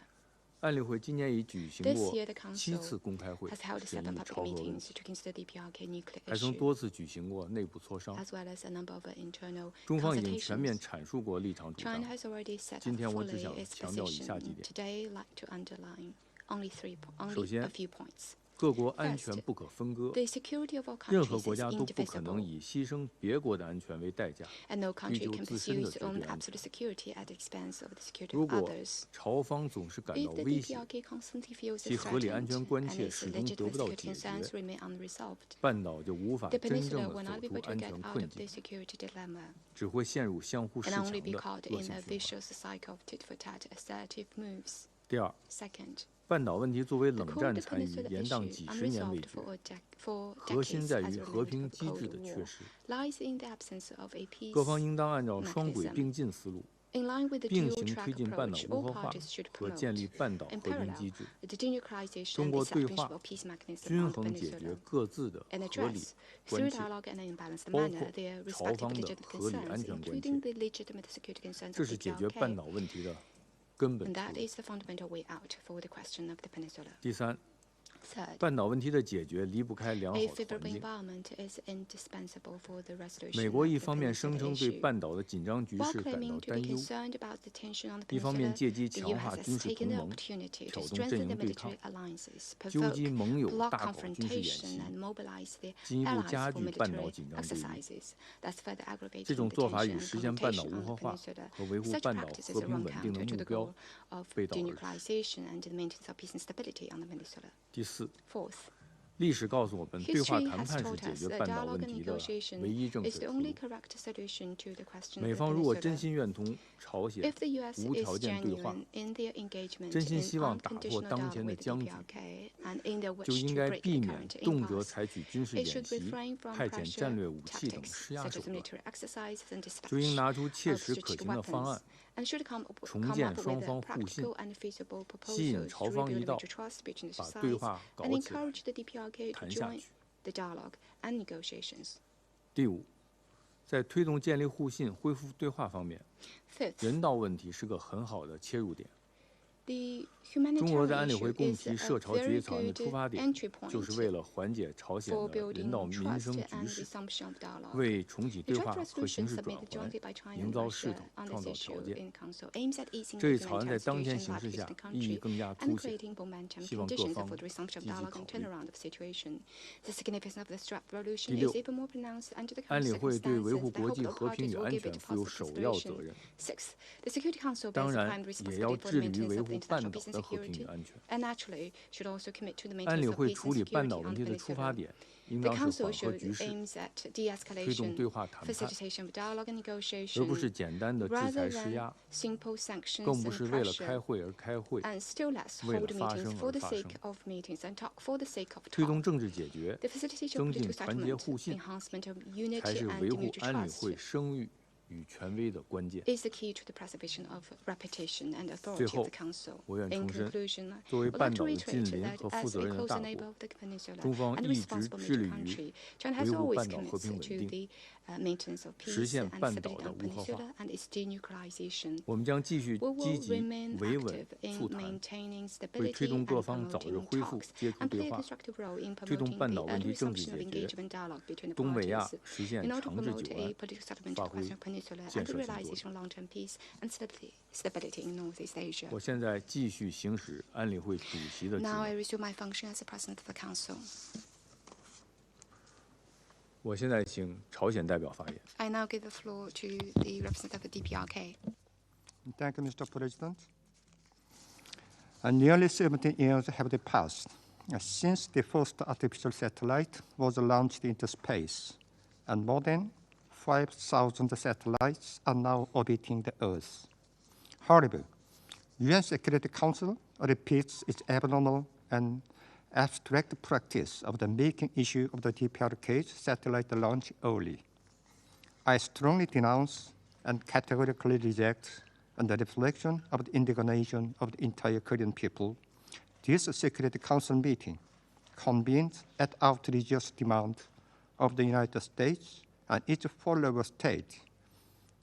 安理会今年已举行 This 过 year, the 7次 Council 公开会 has held 审 7议 public 朝核问 meetings 题， to consider DPRK nuclear 还曾 issue, 多次举行过内部磋商。 as well as a number of internal 中方已经全面 consultations. 阐述过立场主张。 China has already set 今 out 天我只 fully 想 its 强调以下几 position. 点。 Today, I'd like to underline only首 a 先， few points. 各国安全不可分割， The security of all 任何 countries 国 is 家都不可能 indivisible, 以牺牲别国的安全为代价， and no 追 country 求 can 自 pursue 身的 its 绝 own 对安全。 absolute security at the expense of the security 如 of 果 others. 朝方总是感到 If the 威胁， DPRK constantly feels 其 it's 合理安 threatened 全关 and 切 its 始终得 legitimate 不到 security 解决， concerns remain unresolved, 半岛就无法 the 真 peninsula 正 will 的 not 走 be 出 able to 安 get 全 out 困 of 境， the security dilemma, 只会陷入相互 and 市场 only be 的 caught 恶 in 性 a 循环。 vicious cycle of tit-for-tat assertive moves. 第二， Second, 半岛问题作为 the 冷 Cold 战参与 Peninsula 延宕 issue, 几十年未 unresolved 决， for 核心 decades 在 as 于 a 和 remnant 平 of 机 Cold 制的缺 War, 失。 lies in the absence of a peace 各方应当按照双轨 mechanism. 并进思路， In line with the 并 dual 行 track 推进半岛 approach, 无 all 核化 parties should 和建立 promote, 半岛 in 和平 parallel, 机制， the denuclearization 通 and 过 the 对 establishment 话 of peace mechanism 均 on the 衡解决 peninsula, 各自的 and 合理 address, 关 through 切， dialogue and in a balanced 包 manner, 括 their 朝 respective 方的 legitimate 合理 concerns, 安全关切， including the legitimate security concerns 这 of 是 the 解决半 DPRK. 岛问题的根本 And 出 that 路。 is the fundamental way out for the question of the peninsula. 第三， Third, 半岛问题的解决离不开良好 a 的环 favorable 境。 environment is indispensable for the resolution 美 of 国 the 一方面声 peninsula 称对 issue. 半岛的紧张局 While 势感 claiming 到 to be 担忧， concerned about the tension on the 一方面 peninsula, 借机 the 强 U 化 has 军事 taken 同 the 盟， opportunity to 挑动阵 strengthen 营 the 对抗 military，alliances, 纠 provoke 集盟友 bloc 大搞军事演习， confrontation, and mobilize the 进一步 allies 加 for 剧半岛 military 紧张对立。 exercises. That's further 这 aggravating 种 the 做法 tension 与 and 实现半岛 confrontation 无 on 核 the 化 peninsula. 和维护 Such 半岛 practice 和 is a 平 wrong 稳定的 counter to 目 the 标 goal of 背道而驰。 denuclearization and the maintenance of peace and stability on the peninsula. 第四， Fourth, 历史告诉我们，对话 History 谈 has 判是 taught 解 us 决 that 半岛 dialogue 问 and 题的 negotiation 唯一正确 is the 出 only 路。 correct solution to the question 美 of the 方如果真 peninsula. 心愿同朝鲜 If the U.S. 无条 is 件对话， genuine in their engagement 真心 in 希望打破 unconditional 当 dialogue 前的 with the 僵局， DPRK and in their 就 wish 应 to 该 break 避 the 免 current 动辄 impasse, 采取军事 it 演 should 习， refrain from 派遣战 pressure 略武器等 tactics 施压 such 手 as 段， military exercises and 就应 dispatch 拿出切 of 实可 strategic 行的方案， weapons, and should come 重 up 建 with 双方互信， practical and feasible 吸引 proposals 朝 to 方一 rebuild 道， mutual trust between the 把 two 对 sides 话 and 搞起来， encourage the DPRK to 谈下 join 去。 the dialogue and negotiations. 第五，在推动建立互信、恢复对话方面， Fifth, 人道问题是个很好的切入点。 the 中俄在 humanitarian 安理会 issue 共 is 提 a 涉朝决 very 议草案的 good 出发点， entry 就是 point 为了缓解朝鲜 for 的人道 building 民 trust 生局 and 势， resumption of dialogue. 为重启 The 对 draft 话和形 resolution 势转 submitted 圜 jointly by China 营 and 造势 Russia 头、 on 创 this 造 issue 条件。 in Council aims at easing 这 the 一草案在 humanitarian 当前 situation 形 that 势 afflicts 下 the 意义 country 更加 and 凸显， creating momentum 希望各 conditions 方 for the resumption of 积极 dialogue 考 and 虑。 turnaround of situation. The significance of this draft resolution 第六， is even more pronounced under the 安 current 理会对维 circumstances. 护 I 国 hope 际 the 和平 parties 与 will 安 give 全 it 负有 positive 首要责 consideration. 任。 Sixth, the Security Council 当 bears the 然， prime 也要 responsibility for 致 the 力于 maintenance 维 of 护 international 半岛 peace and 的和平与 security, 安全。 and naturally should also commit to the 安理 maintenance of 会 peace 处 and 理半 security 岛 on 问 the 题的出发 peninsula. 点，应 The 当是 Council 缓和 should 局势， aims at 推动对 de-escalation, 话谈判， facilitation of dialogue and 而不是 negotiation, 简单的制 rather 裁施 than 压， simple sanctions 更不 and 是为了开 pressure, 会而开会， and still less 为了 hold 发 meetings 声 for 而 the 发生。 sake of meetings and talk for the sake of 推 talk. 动政治解决， The facilitation 增 of 进 political 团结 settlement, 互信， enhancement of 才 unity 是 and 维护 mutual 安理 trust 会声誉与权威的关键。 is the key to the preservation of reputation and 最 authority 后 of the Council. 我愿 In 重申， conclusion, 作为 I would 半 like 岛 to 的近 reiterate 邻 that 和负 as 责 a 任的 closer 大 neighbor 国， of the peninsula 中方 and a 一直 responsible 致 major 力于 country, China 维 has 护 always 半岛和 commits 平稳 to 定， the maintenance of 实 peace 现 and 半岛 stability 的 on 无核化。 peninsula and its denuclearization. 我们将继续 We 积 will 极 remain 维稳 active 促 in 谈， maintaining 为推 stability 动 and 各方早日 promoting 恢复 talks 接触 and 对 play a 话， constructive role in 推动 promoting 半 the 岛问题政治 resumption of 解决， engagement dialogue between the 东北亚 parties 实现 in order to 长治 promote 久 a 安， political settlement 发 of the 挥 Western Peninsula 建 and the 设性作 realization 用。 of long-term peace and stability in Northeast Asia. 我现在继续行使安理会主席的职 Now I 能。 resume my function as the President of the Council. 我现在请朝鲜代表发言。 I now give the floor to the representative of the DPRK. Thank you, Mr. President. Nearly 17 years have passed since the first artificial satellite was launched into space, and more than 5,000 satellites are now orbiting the Earth. However, UN Security Council repeats its abnormal and abstract practice of the making issue of the DPRK's satellite launch early. I strongly denounce and categorically reject, on the reflection of the indignation of the entire Korean people, this Security Council meeting convened at outrageous demand of the United States and its follower state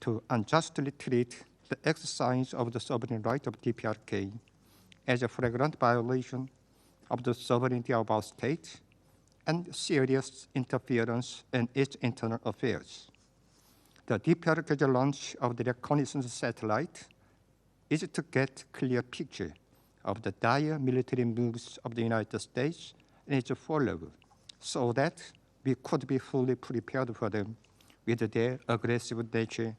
to unjustly treat the exercise of the sovereign right of DPRK as a flagrant violation of the sovereignty of our state and serious interference in its internal affairs. The DPRK's launch of the reconnaissance satellite is to get a clear picture of the dire military moves of the United States and its followers, so that we could be fully prepared for them, with their aggressive nature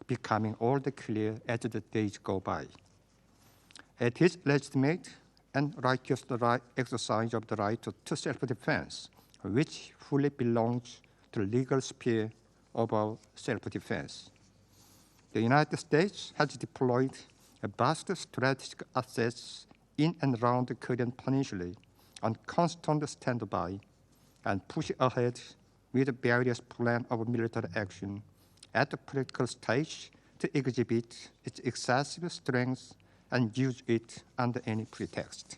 becoming all the clearer as the days go by. It is legitimate and righteous exercise of the right to self-defense, which fully belongs to the legal sphere of our self-defense. The United States has deployed a vast strategic assets in and around the Korean Peninsula on constant standby and push ahead with various plans of military action at the political stage to exhibit its excessive strength and use it under any pretext.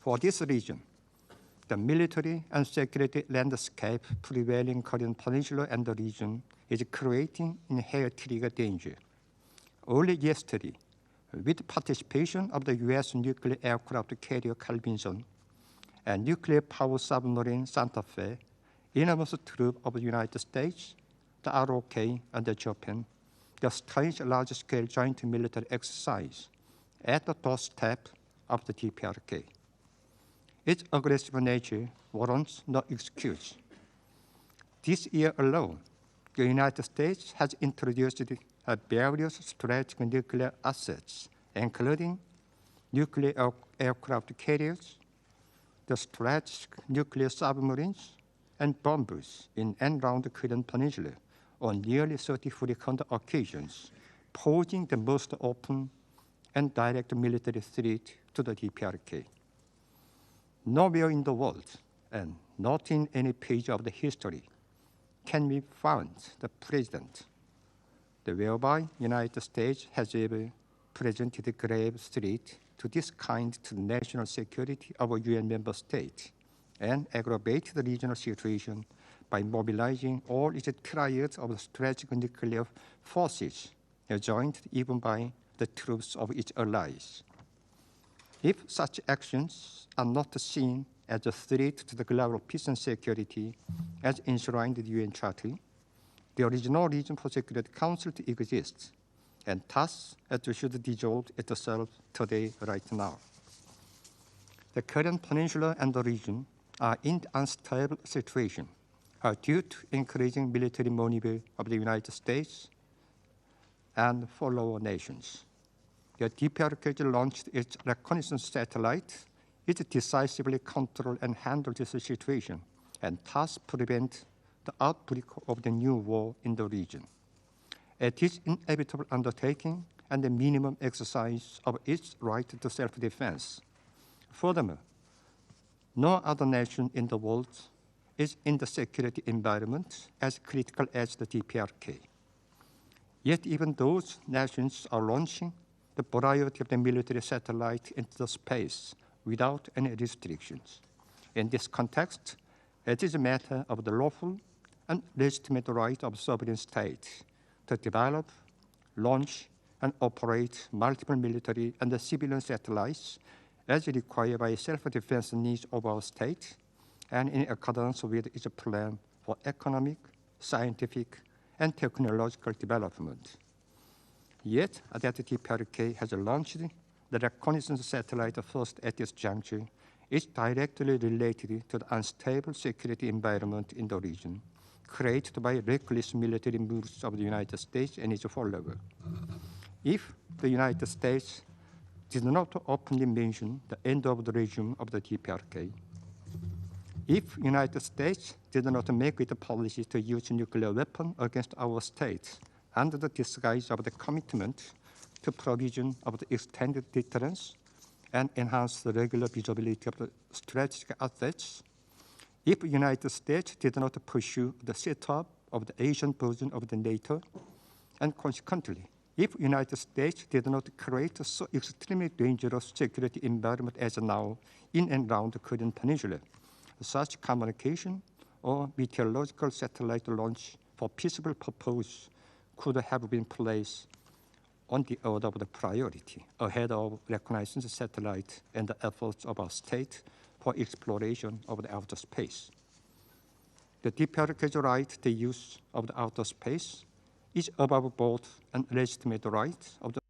For this reason, the military and security landscape prevailing in Korean Peninsula and the region is creating inherent danger. Early yesterday, with participation of the U.S. nuclear aircraft carrier Calvinson and nuclear power submarine Santa Fe, enormous troops of the United States, the ROK, and the Japan, the staged large-scale joint military exercise at the doorstep of the DPRK. Its aggressive nature warrants no excuse. This year alone, the United States has introduced various strategic nuclear assets, including nuclear aircraft carriers, the strategic nuclear submarines and bombers in and around the Korean Peninsula on nearly 30 frequent occasions, posing the most open and direct military threat to the DPRK. Nowhere in the world, and not in any page of the history, can we find the precedent whereby United States has ever presented a grave threat to this kind to the national security of a UN member state and aggravate the regional situation by mobilizing all its triads of strategic nuclear forces, joined even by the troops of its allies. If such actions are not seen as a threat to the global peace and security as enshrined in the UN Charter, there is no reason for Security Council to exist, and thus it should dissolve itself today, right now. The Korean Peninsula and the region are in an unstable situation due to increasing military maneuver of the United States and fellow nations. The DPRK launched its reconnaissance satellite. It decisively controlled and handled this situation and thus prevent the outbreak of the new war in the region. It is inevitable undertaking and the minimum exercise of its right to self-defense. Furthermore, no other nation in the world is in the security environment as critical as the DPRK. Yet even those nations are launching the variety of the military satellite into the space without any restrictions. In this context, it is a matter of the lawful and legitimate right of sovereign states to develop, launch, and operate multiple military and civilian satellites as required by self-defense needs of our state and in accordance with its plan for economic, scientific, and technological development. Yet, that DPRK has launched the reconnaissance satellite first at this juncture is directly related to the unstable security environment in the region, created by reckless military moves of the United States and its followers. If the United States did not openly mention the end of the regime of the DPRK, if the United States did not make it a policy to use nuclear weapons against our states under the disguise of the commitment to provision of the extended deterrence and enhance the regular visibility of the strategic assets, if the United States did not pursue the setup of the Asian version of the NATO, and consequently, if the United States did not create a so extremely dangerous security environment as now in and around the Korean Peninsula, such communication or meteorological satellite launch for peaceful purpose could have been placed on the order of the priority ahead of reconnaissance satellite and the efforts of our state for exploration of the outer space. The DPRK's right to use of the outer space is above board and legitimate right of the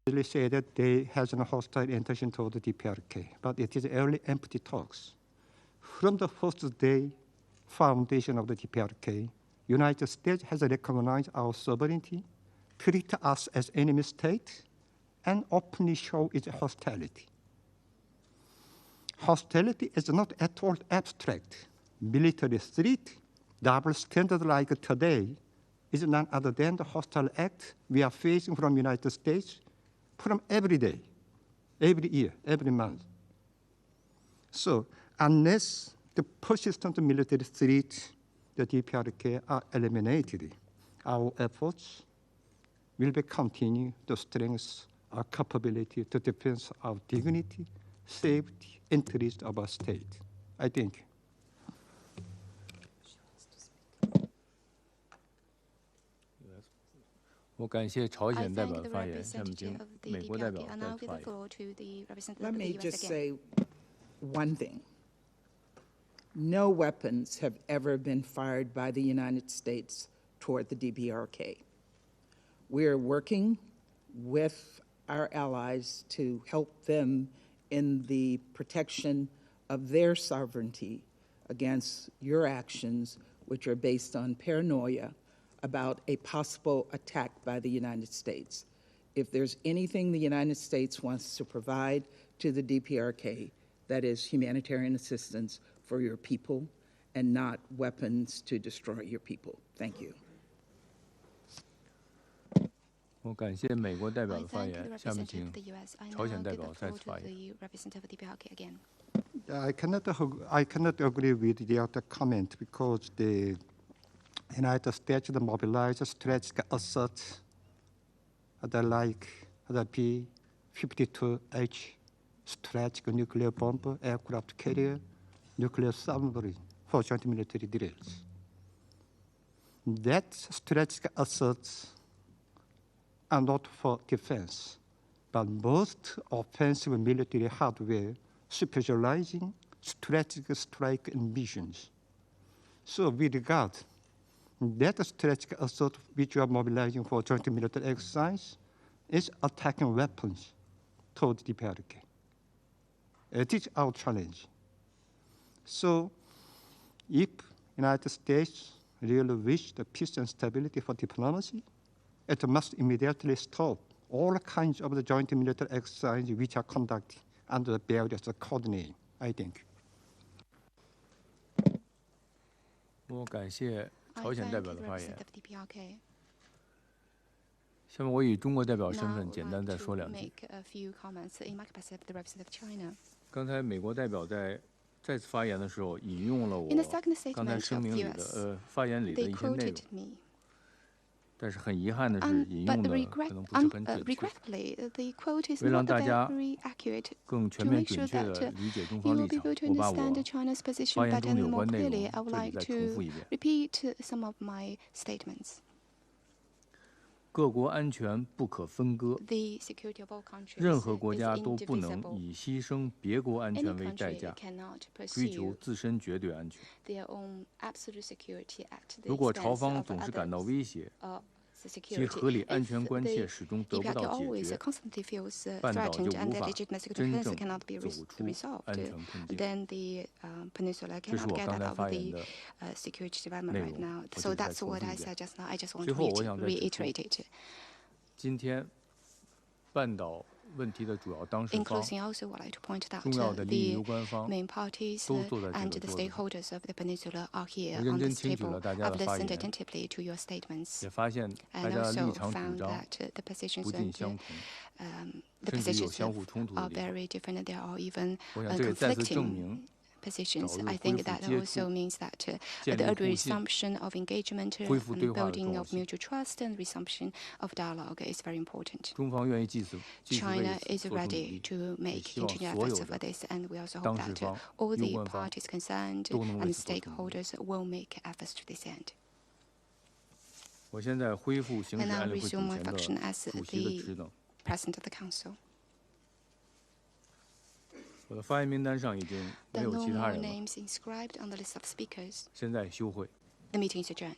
They say that they has no hostile intention toward the DPRK, but it is only empty talks. From the first day foundation of the DPRK, United States has recognized our sovereignty, treat us as enemy state, and openly show its hostility. Hostility is not at all abstract. Military threat, double standard like today, is none other than the hostile act we are facing from the United States from every day, every year, every month. So unless the persistent military threat, the DPRK are eliminated, our efforts will be continue to strengthen our capability to defend our dignity, safety, interest of our state. I think. 我感谢朝鲜代表的发言，下面请美国代表再发言。Let me just say one thing. No weapons have ever been fired by the United States toward the DPRK. We are working with our allies to help them in the protection of their sovereignty against your actions, which are based on paranoia about a possible attack by the United States. If there's anything the United States wants to provide to the DPRK, that is humanitarian assistance for your people and not weapons to destroy your people. Thank you. 我感谢美国代表的发言，下面请朝鲜代表再次发言。I cannot agree with the other comment because the United States mobilized strategic assets like the P-52H strategic nuclear bomber, aircraft carrier, nuclear submarine for joint military drills. That strategic assets are not for defense, but most offensive military hardware specializing strategic strike and missions. So we regard that strategic asset which we are mobilizing for joint military exercise is attacking weapons toward the DPRK. It is our challenge. So if United States really wish the peace and stability for diplomacy, it must immediately stop all kinds of the joint military exercises which are conducted under the various code name, I think. 我感谢朝鲜代表的发言。下面我以中国代表身份简单再说两句。刚才美国代表在再次发言的时候引用了我刚才声明里的发言里的一些内容。但是很遗憾的是，引用的可能不是很准确。为了让大家更全面准确地理解中方立场，我把我发言中的有关内容这里再重复一遍。各国安全不可分割，任何国家都不能以牺牲别国安全为代价，追求自身绝对安全。如果朝方总是感到威胁，其合理安全关切始终得不到解决，半岛就无法真正走出安全困境。这是我刚才发言的内容，我就再重复一遍。最后，我想再指出，今天半岛问题的主要当事方、重要的利益攸关方都坐在这个桌子上。我认真听取了大家的发言，也发现大家的立场主张不尽相同，甚至有相互冲突的地方。我想这也再次证明。Positions. I think that also means that the resumption of engagement and building of mutual trust and resumption of dialogue is very important. China is ready to make continued efforts for this, and we also hope that all the parties concerned and stakeholders will make efforts to this end. And I resume my function as the President of the Council. 我的发言名单上已经没有其他人了。names inscribed on the list of speakers. 现在休会。The meeting is adjourned.